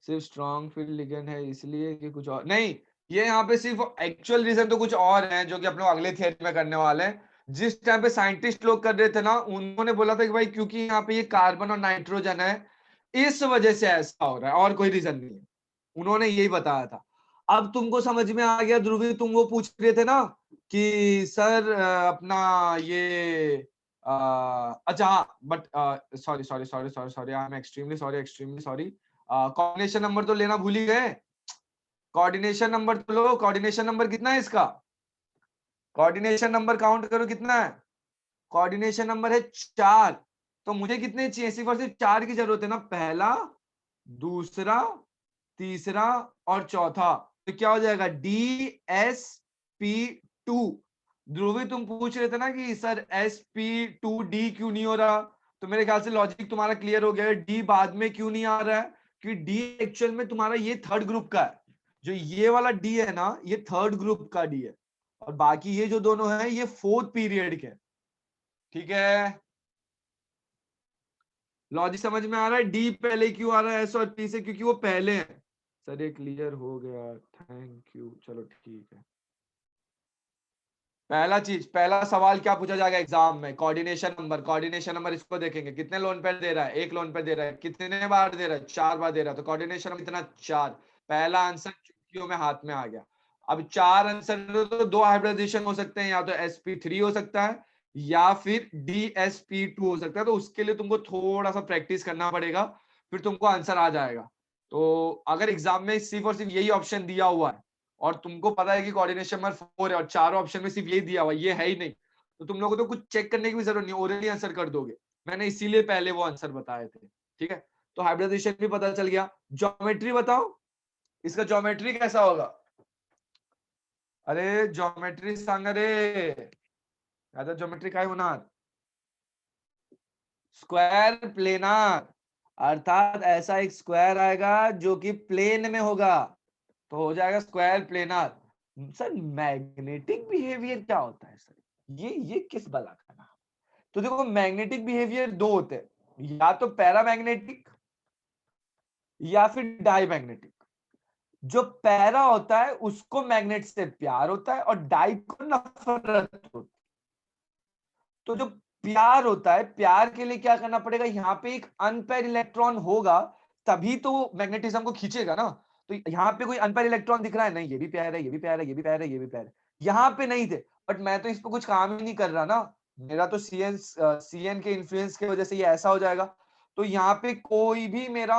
सिर्फ स्ट्रॉन्ग फील्ड लिगेंड है इसलिए कि कुछ और नहीं? ये यहाँ पे सिर्फ एक्चुअल रीजन तो कुछ और है जो कि अपने अगले थियरी में करने वाले हैं। जिस टाइम पे साइंटिस्ट लोग कर रहे थे ना, उन्होंने बोला था कि भाई क्योंकि यहाँ पे ये कार्बन और नाइट्रोजन है, इस वजह से ऐसा हो रहा है, और कोई रीजन नहीं है। उन्होंने यही बताया था। अब तुमको समझ में आ गया ध्रुवी, तुम वो पूछ रहे थे ना कि सर अपना ये अच्छा हाँ, but sorry sorry sorry sorry sorry, I am extremely sorry, extremely sorry. Coordination number तो लेना भूल ही गए। कोऑर्डिनेशन नंबर तो लो, कोऑर्डिनेशन नंबर कितना है इसका? कोऑर्डिनेशन नंबर काउंट करो कितना है। कोऑर्डिनेशन नंबर है 4। तो मुझे कितने चाहिए? सिर्फ और सिर्फ 4 की जरूरत है ना, पहला, दूसरा, तीसरा और चौथा। तो क्या हो जाएगा? D S P two. Dhruvi तुम पूछ रहे थे ना कि sir S P two D क्यों नहीं हो रहा, तो मेरे ख्याल से लॉजिक तुम्हारा क्लियर हो गया है। डी बाद में क्यों नहीं आ रहा है? कि डी एक्चुअल में तुम्हारा ये थर्ड ग्रुप का है, जो ये वाला डी है ना, ये थर्ड ग्रुप का डी है, और बाकी ये जो दोनों है ये फोर्थ पीरियड के। ठीक है, लॉजिक समझ में आ रहा है? डी पहले क्यों आ रहा है एस और पी से? क्योंकि वो पहले हैं। सर ये क्लियर हो गया, थैंक यू, चलो ठीक है। पहला चीज, पहला सवाल क्या पूछा जाएगा एग्जाम में, कोऑर्डिनेशन नंबर। कोऑर्डिनेशन नंबर इसको देखेंगे, कितने लोन पेयर दे रहा है, एक लोन पेयर दे रहा है, कितने बार दे रहा है, 4 बार दे रहा है, तो कोऑर्डिनेशन नंबर इतना 4। पहला आंसर चुटकियों में हाथ में आ गया। अब 4 आंसर तो 2 हाइब्रिडाइजेशन हो सकते हैं, या तो sp3 हो सकता है या फिर dsp2 हो सकता है। तो उसके लिए तुमको थोड़ा सा प्रैक्टिस करना पड़ेगा, फिर तुमको आंसर आ जाएगा। तो अगर एग्जाम में सिर्फ और सिर्फ यही ऑप्शन दिया हुआ है और तुमको पता है कि कोऑर्डिनेशन नंबर 4 है और चारों ऑप्शन में सिर्फ यही दिया हुआ है, ये है ही नहीं, तो तुम लोगों को तो कुछ चेक करने की भी जरूरत नहीं, ओरली आंसर कर दोगे। मैंने इसीलिए पहले वो आंसर बताए थे। ठीक है, तो हाइब्रिडाइजेशन भी पता चल गया। ज्योमेट्री बताओ, इसका ज्योमेट्री कैसा होगा? अरे ज्योमेट्री सांग रे, आता ज्योमेट्री काय होणार? स्क्वायर प्लेनार, अर्थात ऐसा एक स्क्वायर आएगा जो कि प्लेन में होगा, तो हो जाएगा square planar. Sir magnetic behaviour क्या होता है सर? ये किस बला का नाम? तो देखो मैग्नेटिक बिहेवियर दो होते हैं, या तो पैरामैग्नेटिक या फिर डाईमैग्नेटिक। जो पैरा होता है उसको मैग्नेट से प्यार होता है और डाई को नफरत होती है। तो जो प्यार होता है, प्यार के लिए क्या करना पड़ेगा, यहाँ पे एक अनपेयर इलेक्ट्रॉन होगा तभी तो मैग्नेटिज्म को खींचेगा ना। तो यहाँ पे कोई अनपेयर इलेक्ट्रॉन दिख रहा है? नहीं, ये भी प्यार है, ये भी प्यार है, ये भी प्यार है, ये भी प्यार है। यहाँ पे नहीं थे, बट मैं तो इस पे कुछ काम ही नहीं कर रहा ना, मेरा तो सीएन के इन्फ्लुएंस की वजह से ये ऐसा हो जाएगा। तो यहाँ पे कोई भी मेरा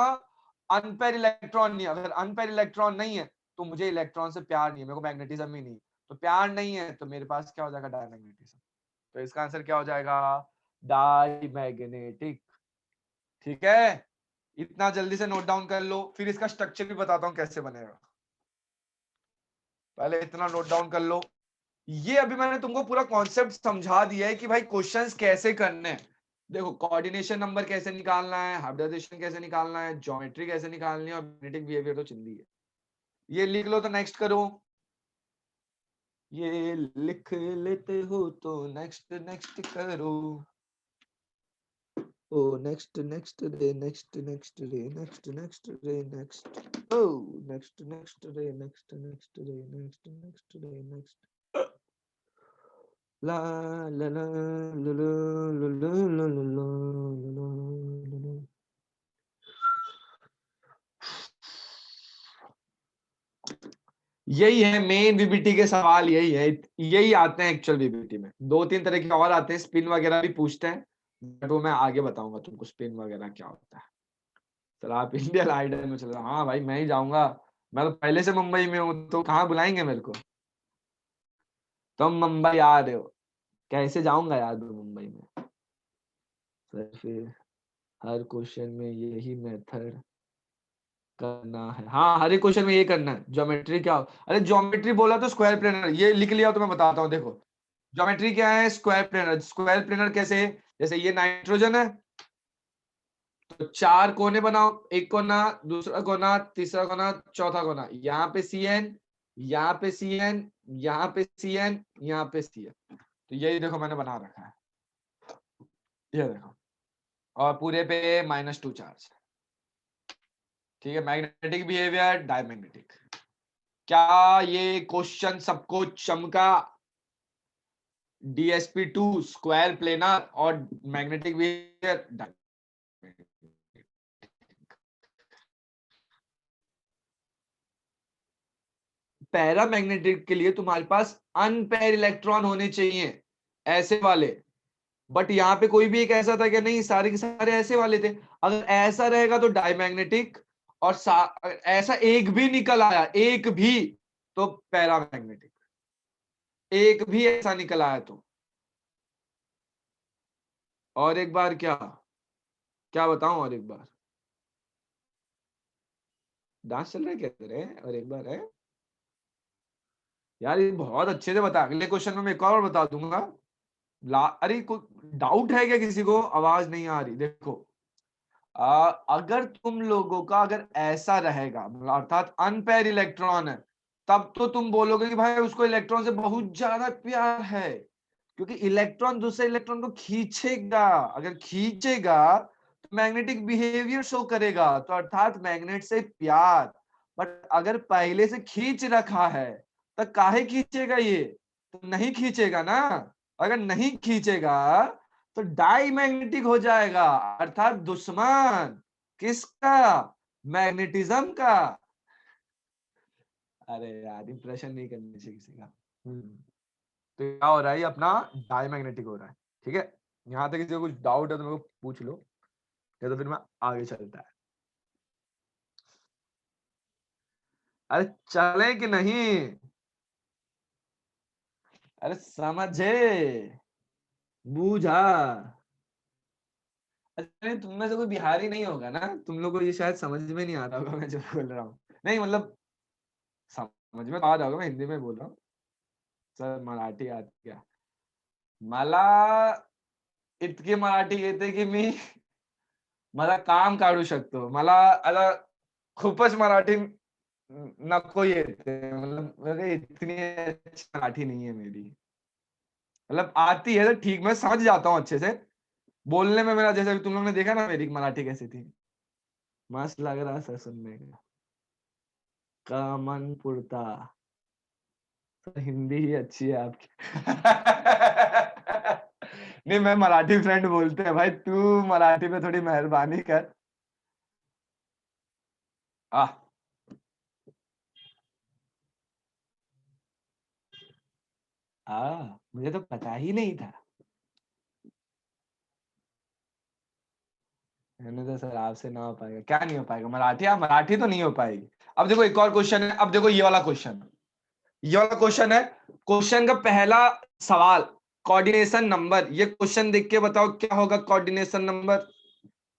अनपेयर इलेक्ट्रॉन नहीं है। अगर अनपेयर इलेक्ट्रॉन नहीं है तो मुझे इलेक्ट्रॉन से प्यार नहीं है, मेरे को मैग्नेटिज्म ही नहीं है। तो प्यार नहीं है तो मेरे पास क्या हो जाएगा, डायमैग्नेटिज्म। तो इसका आंसर क्या हो जाएगा, डाईमैग्नेटिक। ठीक है, इतना जल्दी से नोट डाउन कर लो, फिर इसका स्ट्रक्चर भी बताता हूं कैसे बनेगा। पहले इतना नोट डाउन कर लो। ये अभी मैंने तुमको पूरा कॉन्सेप्ट समझा दिया है कि भाई क्वेश्चंस कैसे करने हैं। देखो कोऑर्डिनेशन नंबर कैसे निकालना है, हाइब्रिडाइजेशन कैसे निकालना है, ज्योमेट्री कैसे निकालनी है, और मैग्नेटिक बिहेवियर तो चिल्ली है। ये लिख लो तो नेक्स्ट करो, ये लिख लेते हो तो नेक्स्ट नेक्स्ट करो। Oh, next, next day, next, next day, next, next day, next. Oh, next, next day, next, next day, next, next day, next. La la la la la la la la la la la la. यही है main VBT के सवाल, यही है, यही आते हैं actual VBT में। 2-3 तरह के और आते हैं, स्पिन वगैरह भी पूछते हैं, बट वो मैं आगे बताऊंगा तुमको स्पिन वगैरह क्या होता है। चलो आप इंडियन आइडल में चलो। हाँ भाई मैं ही जाऊंगा, मैं तो पहले से मुंबई में हूँ, तो कहाँ बुलाएंगे मेरे को? तुम मुंबई आ रहे हो, कैसे जाऊंगा यार मैं मुंबई में? सर फिर हर क्वेश्चन में यही मेथड करना है? हाँ हर एक क्वेश्चन में ये करना है। ज्योमेट्री क्या हो? अरे ज्योमेट्री बोला तो स्क्वायर प्लेनर, ये लिख लिया तो मैं बताता हूँ। देखो ज्योमेट्री क्या है, स्क्वायर प्लेनर। स्क्वायर प्लेनर कैसे है, जैसे ये नाइट्रोजन है तो 4 कोने बनाओ, एक कोना, दूसरा कोना, तीसरा कोना, चौथा कोना। यहाँ पे CN, यहाँ पे CN, यहाँ पे CN, यहाँ पे CN। तो यही देखो मैंने बना रखा है, ये देखो, और पूरे पे -2 चार्ज। ठीक है, मैग्नेटिक बिहेवियर, डायमैग्नेटिक। क्या ये क्वेश्चन सबको चमका? DSP2 स्क्वायर प्लेनर और मैग्नेटिक बिहेवियर। पैरामैग्नेटिक के लिए तुम्हारे पास अनपेयर इलेक्ट्रॉन होने चाहिए, ऐसे वाले। बट यहाँ पे कोई भी एक ऐसा था कि नहीं, सारे के सारे ऐसे वाले थे। अगर ऐसा रहेगा तो डायमैग्नेटिक, और ऐसा एक भी निकल आया, एक भी, तो पैरामैग्नेटिक। एक भी ऐसा निकल आया तो। और एक बार क्या क्या बताऊं, और एक बार डांस चल रहा है क्या तेरे? और एक बार है यार, ये बहुत अच्छे से बता। अगले क्वेश्चन में मैं एक और बता दूंगा। अरे कोई डाउट है क्या किसी को? आवाज नहीं आ रही, देखो। अगर तुम लोगों का अगर ऐसा रहेगा, मतलब अर्थात अनपेयर इलेक्ट्रॉन है, तब तो तुम बोलोगे कि भाई उसको इलेक्ट्रॉन से बहुत ज्यादा प्यार है, क्योंकि इलेक्ट्रॉन दूसरे इलेक्ट्रॉन को खींचेगा। अगर खींचेगा तो मैग्नेटिक बिहेवियर शो करेगा, तो अर्थात मैग्नेट से प्यार। बट अगर पहले से खींच रखा है तो काहे खींचेगा ये? तो नहीं खींचेगा ना, अगर नहीं खींचेगा तो डाई मैग्नेटिक हो जाएगा, अर्थात दुश्मन किसका, मैग्नेटिज्म का। अरे यार इंप्रेशन नहीं करनी चाहिए किसी का। तो क्या हो रहा है, ये अपना डाई मैग्नेटिक हो रहा है। ठीक है, यहाँ तक किसी को कुछ डाउट है तो मेरे को पूछ लो, या तो फिर मैं आगे चलता है। अरे चले कि नहीं, अरे समझे, बूझा। अरे तुम में से कोई बिहारी नहीं होगा ना, तुम लोग को ये शायद समझ में नहीं आ रहा होगा मैं जो बोल रहा हूँ। नहीं मतलब समझ में तो आ रहा होगा, मैं हिंदी में बोल रहा हूँ। सर मराठी आती क्या, मला इतकी मराठी येते की मी मला काम काढू शकतो, मला आता खूपच मराठी नको येते, मतलब मेरे इतनी अच्छी मराठी नहीं है मेरी, मतलब आती है तो ठीक, मैं समझ जाता हूँ अच्छे से, बोलने में मेरा, जैसे अभी तुम लोग ने देखा ना मेरी मराठी कैसी थी, मस्त लग रहा सर सुनने का मन पुरता। तो हिंदी ही अच्छी है आपकी। नहीं मैं मराठी फ्रेंड बोलते हैं भाई, तू मराठी में थोड़ी मेहरबानी कर। आ मुझे तो पता ही नहीं था। मैंने तो सर आपसे ना हो पाएगा, क्या नहीं हो पाएगा, मराठी, मराठी तो नहीं हो पाएगी। अब देखो एक और क्वेश्चन है, अब देखो ये वाला क्वेश्चन, ये वाला क्वेश्चन है, क्वेश्चन का पहला सवाल, कोऑर्डिनेशन नंबर, ये क्वेश्चन देख के बताओ क्या होगा कोऑर्डिनेशन नंबर,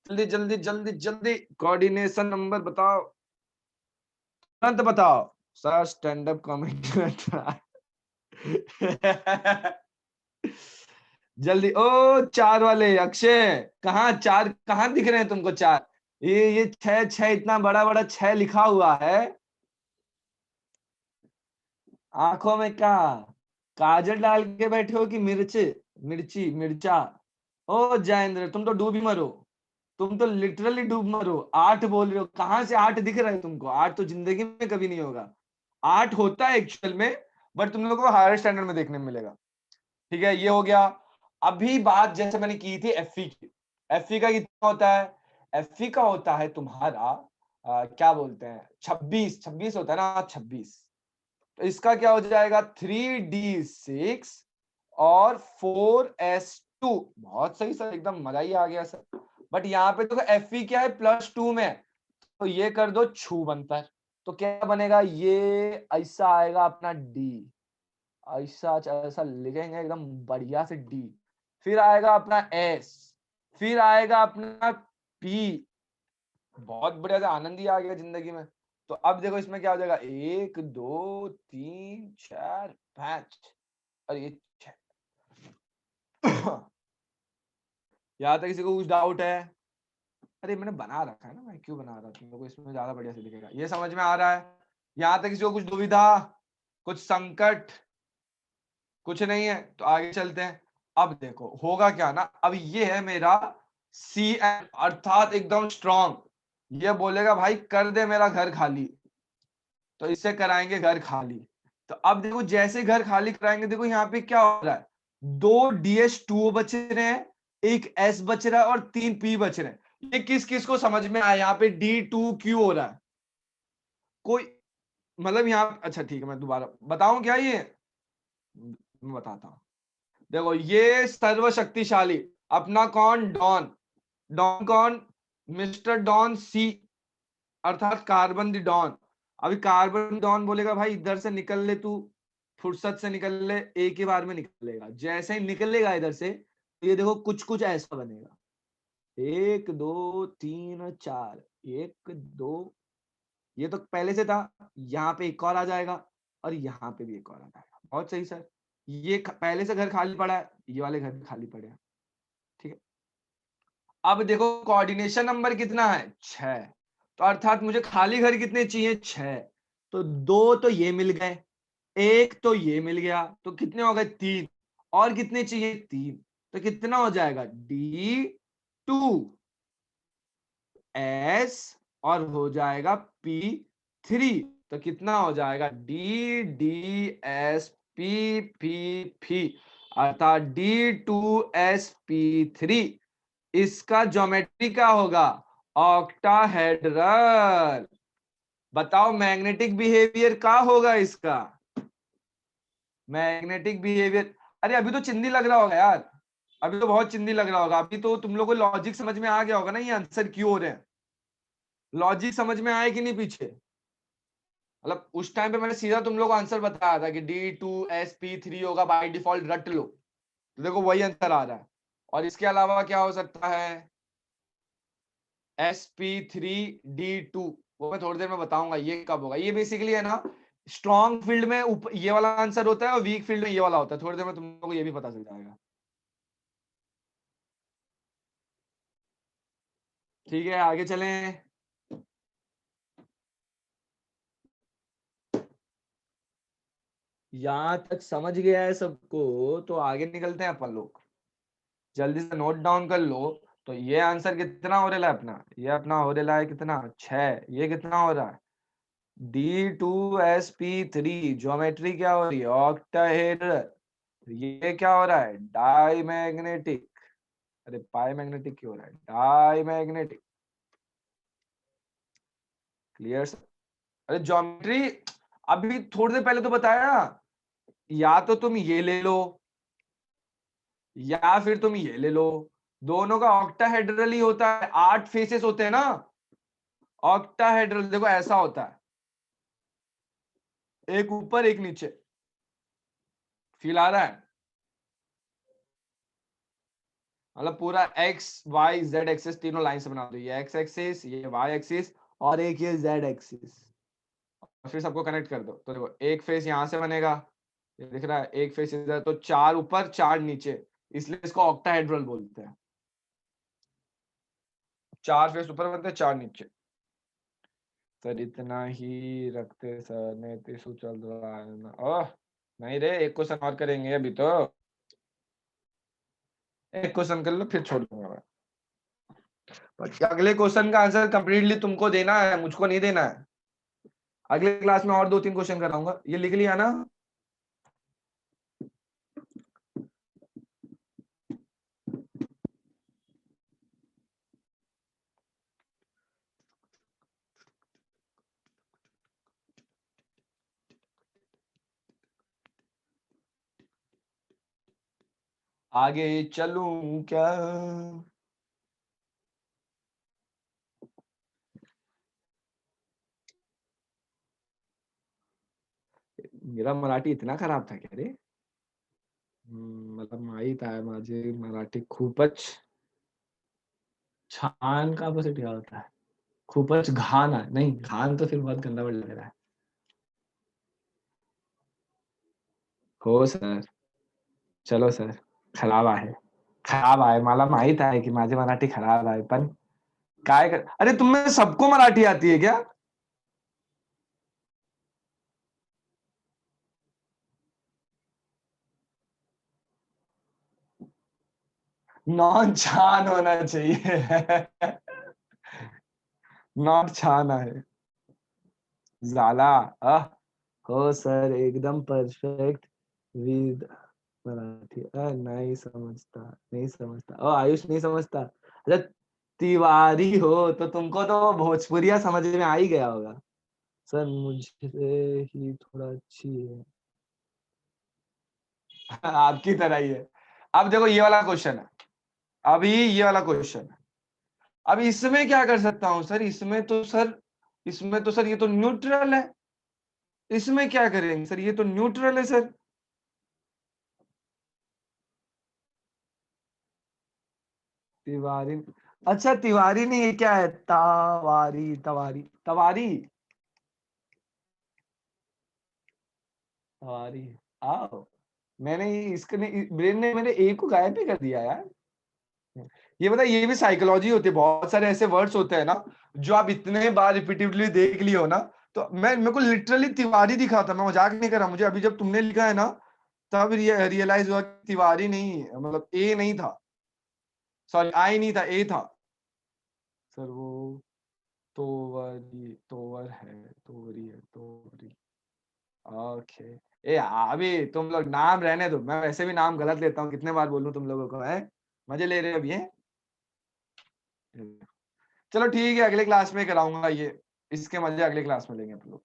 जल्दी जल्दी जल्दी जल्दी कोऑर्डिनेशन नंबर बताओ, तुरंत बताओ। सर स्टैंड अप कॉमेडी करता है। जल्दी, ओ चार वाले अक्षय, कहाँ चार, कहाँ दिख रहे हैं तुमको चार, ये छह छह इतना बड़ा बड़ा छह लिखा हुआ है, आंखों में क्या काजल डाल के बैठे हो कि मिर्च, मिर्ची मिर्चा। ओ जयेंद्र तुम तो डूब ही मरो, तुम तो लिटरली डूब मरो, आठ बोल रहे हो, कहां से आठ दिख रहा है तुमको, आठ तो जिंदगी में कभी नहीं होगा, आठ होता है एक्चुअल में, बट तुम लोगों को हायर स्टैंडर्ड में देखने में मिलेगा। ठीक है, ये हो गया। अभी बात जैसे मैंने की थी एफई की, एफई का कितना होता है, एफई का होता है तुम्हारा क्या बोलते हैं, 26, 26 होता है ना, 26। तो इसका क्या हो जाएगा, 3d6 और 4s2, बहुत सही सर, एकदम मजा ही आ गया सर। बट यहाँ पे तो एफई क्या है, +2 में, तो ये कर दो छू बनतर, तो क्या बनेगा, ये ऐसा आएगा अपना डी, ऐसा ऐसा लिखेंगे एकदम बढ़िया से डी, फिर आएगा अपना एस, फिर आएगा अपना पी, बहुत बढ़िया से आनंद ही आ गया जिंदगी में। तो अब देखो इसमें क्या हो जाएगा, 1 2 3 4 5, और ये 6। यहाँ तक किसी को कुछ डाउट है, अरे मैंने बना रखा है ना, मैं क्यों बना रहा हूँ, तुम लोग को इसमें ज्यादा बढ़िया से दिखेगा, ये समझ में आ रहा है। यहाँ तक किसी को कुछ दुविधा, कुछ संकट, कुछ नहीं है, तो आगे चलते हैं। अब देखो होगा क्या ना, अब ये है मेरा सी एन, अर्थात एकदम स्ट्रॉन्ग, ये बोलेगा भाई कर दे मेरा घर खाली, तो इससे कराएंगे घर खाली। तो अब देखो जैसे घर खाली कराएंगे, देखो यहाँ पे क्या हो रहा है, 2ds2 बच रहे हैं, एक s बच रहा है और 3p बच रहे हैं, ये किस किस को समझ में आया, यहाँ पे d2q हो रहा है कोई, मतलब यहाँ, अच्छा ठीक है मैं दोबारा बताऊं क्या, ये मैं बताता हूँ। देखो ये सर्वशक्तिशाली अपना कौन, डॉन, डॉन कौन, मिस्टर डॉन सी, अर्थात कार्बन दी डॉन। अभी कार्बन डॉन बोलेगा भाई इधर से निकल ले तू, फुर्सत से निकल ले, एक ही बार में निकलेगा, जैसे ही निकलेगा इधर से, तो ये देखो कुछ कुछ ऐसा बनेगा, 1 2 3 4, 1 2, ये तो पहले से था, यहाँ पे एक और आ जाएगा, और यहाँ पे भी एक और आ जाएगा, बहुत सही सर, ये पहले से घर खाली पड़ा है, ये वाले घर भी खाली पड़े हैं। ठीक है, अब देखो कोऑर्डिनेशन नंबर कितना है, 6, तो अर्थात मुझे खाली घर कितने चाहिए, 6, तो 2 तो ये मिल गए, एक तो ये मिल गया, तो कितने हो गए, 3, और कितने चाहिए, 3, तो कितना हो जाएगा, D2 S, और हो जाएगा P3, तो कितना हो जाएगा, D D S PPP अर्थात D2sp3, इसका ज्योमेट्री क्या होगा? ऑक्टाहेड्रल। बताओ मैग्नेटिक बिहेवियर क्या होगा इसका? मैग्नेटिक बिहेवियर, अरे अभी तो चिंदी लग रहा होगा यार, अभी तो बहुत चिंदी लग रहा होगा, अभी तो तुम लोगों को लॉजिक समझ में आ गया होगा ना, ये आंसर क्यों हो रहे हैं। लॉजिक समझ में आया कि नहीं पीछे? मतलब उस टाइम पे मैंने सीधा तुम लोग को आंसर बताया था कि D2sp3 होगा बाय डिफॉल्ट, रट लो, तो देखो वही आंसर आ रहा है। और इसके अलावा क्या हो सकता है? sp3d2, वो मैं थोड़ी देर में बताऊंगा ये कब होगा। ये बेसिकली है ना, स्ट्रॉन्ग फील्ड में ये वाला आंसर होता है और वीक फील्ड में ये वाला होता है, थोड़ी देर में तुम लोगों को ये भी पता चल जाएगा। ठीक है आगे चलें। यहां तक समझ गया है सबको, तो आगे निकलते हैं अपन लोग। जल्दी से नोट डाउन कर लो। तो ये आंसर कितना हो रहा है अपना? ये अपना हो रहा है कितना? 6। ये कितना हो रहा है? D2sp3 ज्योमेट्री क्या हो रही है? ऑक्टाहेड्रल। ये क्या हो रहा है? डाईमैग्नेटिक। अरे पाईमैग्नेटिक क्यों हो रहा है? डाईमैग्नेटिक। Clear sir? अरे ज्योमेट्री अभी थोड़ी देर पहले तो बताया, या तो तुम ये ले लो या फिर तुम ये ले लो, दोनों का ऑक्टाहेड्रल ही होता है, 8 फेसेस होते हैं ना। ऑक्टाहेड्रल देखो ऐसा होता है, एक ऊपर एक नीचे। फील आ रहा है? मतलब पूरा एक्स वाई जेड एक्सिस तीनों लाइन से बना दो, ये एक्स एक्सिस, ये वाई एक्सिस, और एक ये जेड एक्सिस, और फिर सबको कनेक्ट कर दो। तो देखो एक फेस यहां से बनेगा, ये दिख रहा है, एक फेस इधर, तो 4 ऊपर 4 नीचे, इसलिए इसको ऑक्टाहेड्रल बोलते हैं। 4 फेस ऊपर बनते हैं, 4 नीचे। सर इतना ही रखते सर, नहीं तो इशू चल रहा है ना। ओह नहीं रे, एक क्वेश्चन और करेंगे अभी तो, एक क्वेश्चन कर लो फिर छोड़ दूंगा मैं। पर अगले क्वेश्चन का आंसर कंप्लीटली तुमको देना है, मुझको नहीं देना है। अगले क्लास में और 2-3 क्वेश्चन कराऊंगा, ये लिख लिया ना? आगे चलूं क्या? मेरा मराठी इतना खराब था क्या रे? मतलब माहित आहे माझे मराठी खूपच छान का ऑपोजिट क्या होता है? खूपच घाण आहे, नहीं घाण तो फिर बहुत गंदा वर्ड लग रहा है। हो सर, चलो सर, खराब आहे, खराब आहे, मला माहित आहे की माझी मराठी खराब आहे, पण काय कर, अरे तुम में सबको मराठी आती है क्या? नॉन छान होना चाहिए। नॉट छान आहे, झाला। आह, हो सर एकदम परफेक्ट विद मराठी। नहीं समझता, नहीं समझता, ओ आयुष नहीं समझता। अरे तिवारी हो तो तुमको तो भोजपुरिया समझ में आ ही गया होगा। सर मुझसे ही थोड़ा अच्छी है। आपकी तरह ही है। अब देखो ये वाला क्वेश्चन है, अभी ये वाला क्वेश्चन है। अब इसमें क्या कर सकता हूं सर? इसमें तो सर ये तो न्यूट्रल है, इसमें क्या करेंगे सर? ये तो न्यूट्रल है सर। तिवारी, अच्छा तिवारी नहीं, ये क्या है? तावारी, तवारी, तवारी, तवारी। आओ, मैंने इसके ब्रेन ने मेरे ए को गायब भी कर दिया यार। ये बता, ये भी साइकोलॉजी होती है, बहुत सारे ऐसे वर्ड्स होते हैं ना जो आप इतने बार रिपीटिवली देख लिए हो ना। तो मैं, मेरे को लिटरली तिवारी दिखा था, मैं मजाक नहीं कर रहा, मुझे अभी जब तुमने लिखा है ना तब रियलाइज हुआ कि तिवारी नहीं, मतलब ए नहीं था, सॉरी आई नहीं था, ए था। सर वो तोवरी, तोवर है, तोवरी है, तोवरी। ओके, ए अभी तुम लोग नाम रहने दो, मैं वैसे भी नाम गलत लेता हूँ, कितने बार बोलूं तुम लोगों को, है मजे ले रहे हो अभी है? चलो ठीक है, अगले क्लास में कराऊंगा ये, इसके मजे अगले क्लास में लेंगे आप लोग,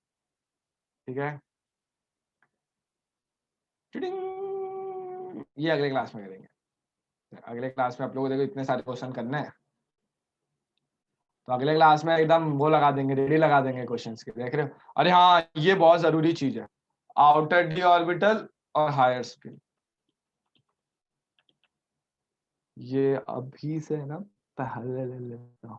ठीक है? टिडिंग! ये अगले क्लास में करेंगे। अगले क्लास में आप लोगों को देखो इतने सारे क्वेश्चन करने हैं, तो अगले क्लास में एकदम वो लगा देंगे, रेडी लगा देंगे क्वेश्चंस के, देख रहे हो? अरे हाँ, ये बहुत जरूरी चीज है, आउटर डी ऑर्बिटल और हायर स्पिन, ये अभी से ना पहले ले लेता हूँ।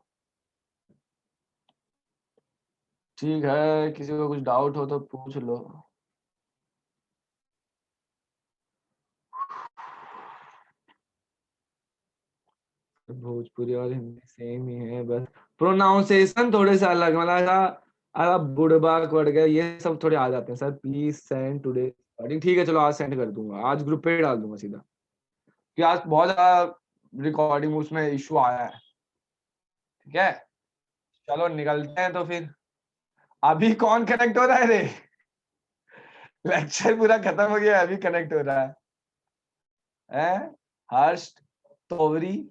ठीक है, किसी को कुछ डाउट हो तो पूछ लो। भोजपुरी और हिंदी सेम ही है, बस प्रोनाउंसिएशन थोड़े से अलग, मतलब बुड़बाक बढ़ गया, ये सब थोड़े आ जाते हैं sir. Please send today recording, ठीक है चलो आज सेंड कर दूंगा, आज ग्रुप पे ही डाल दूंगा सीधा, कि आज बहुत ज्यादा रिकॉर्डिंग उसमें इशू आया है, ठीक है? चलो निकलते हैं तो फिर, अभी कौन कनेक्ट हो रहा है रे? लेक्चर पूरा खत्म हो गया, अभी कनेक्ट हो रहा है? हर्ष, तोवरी,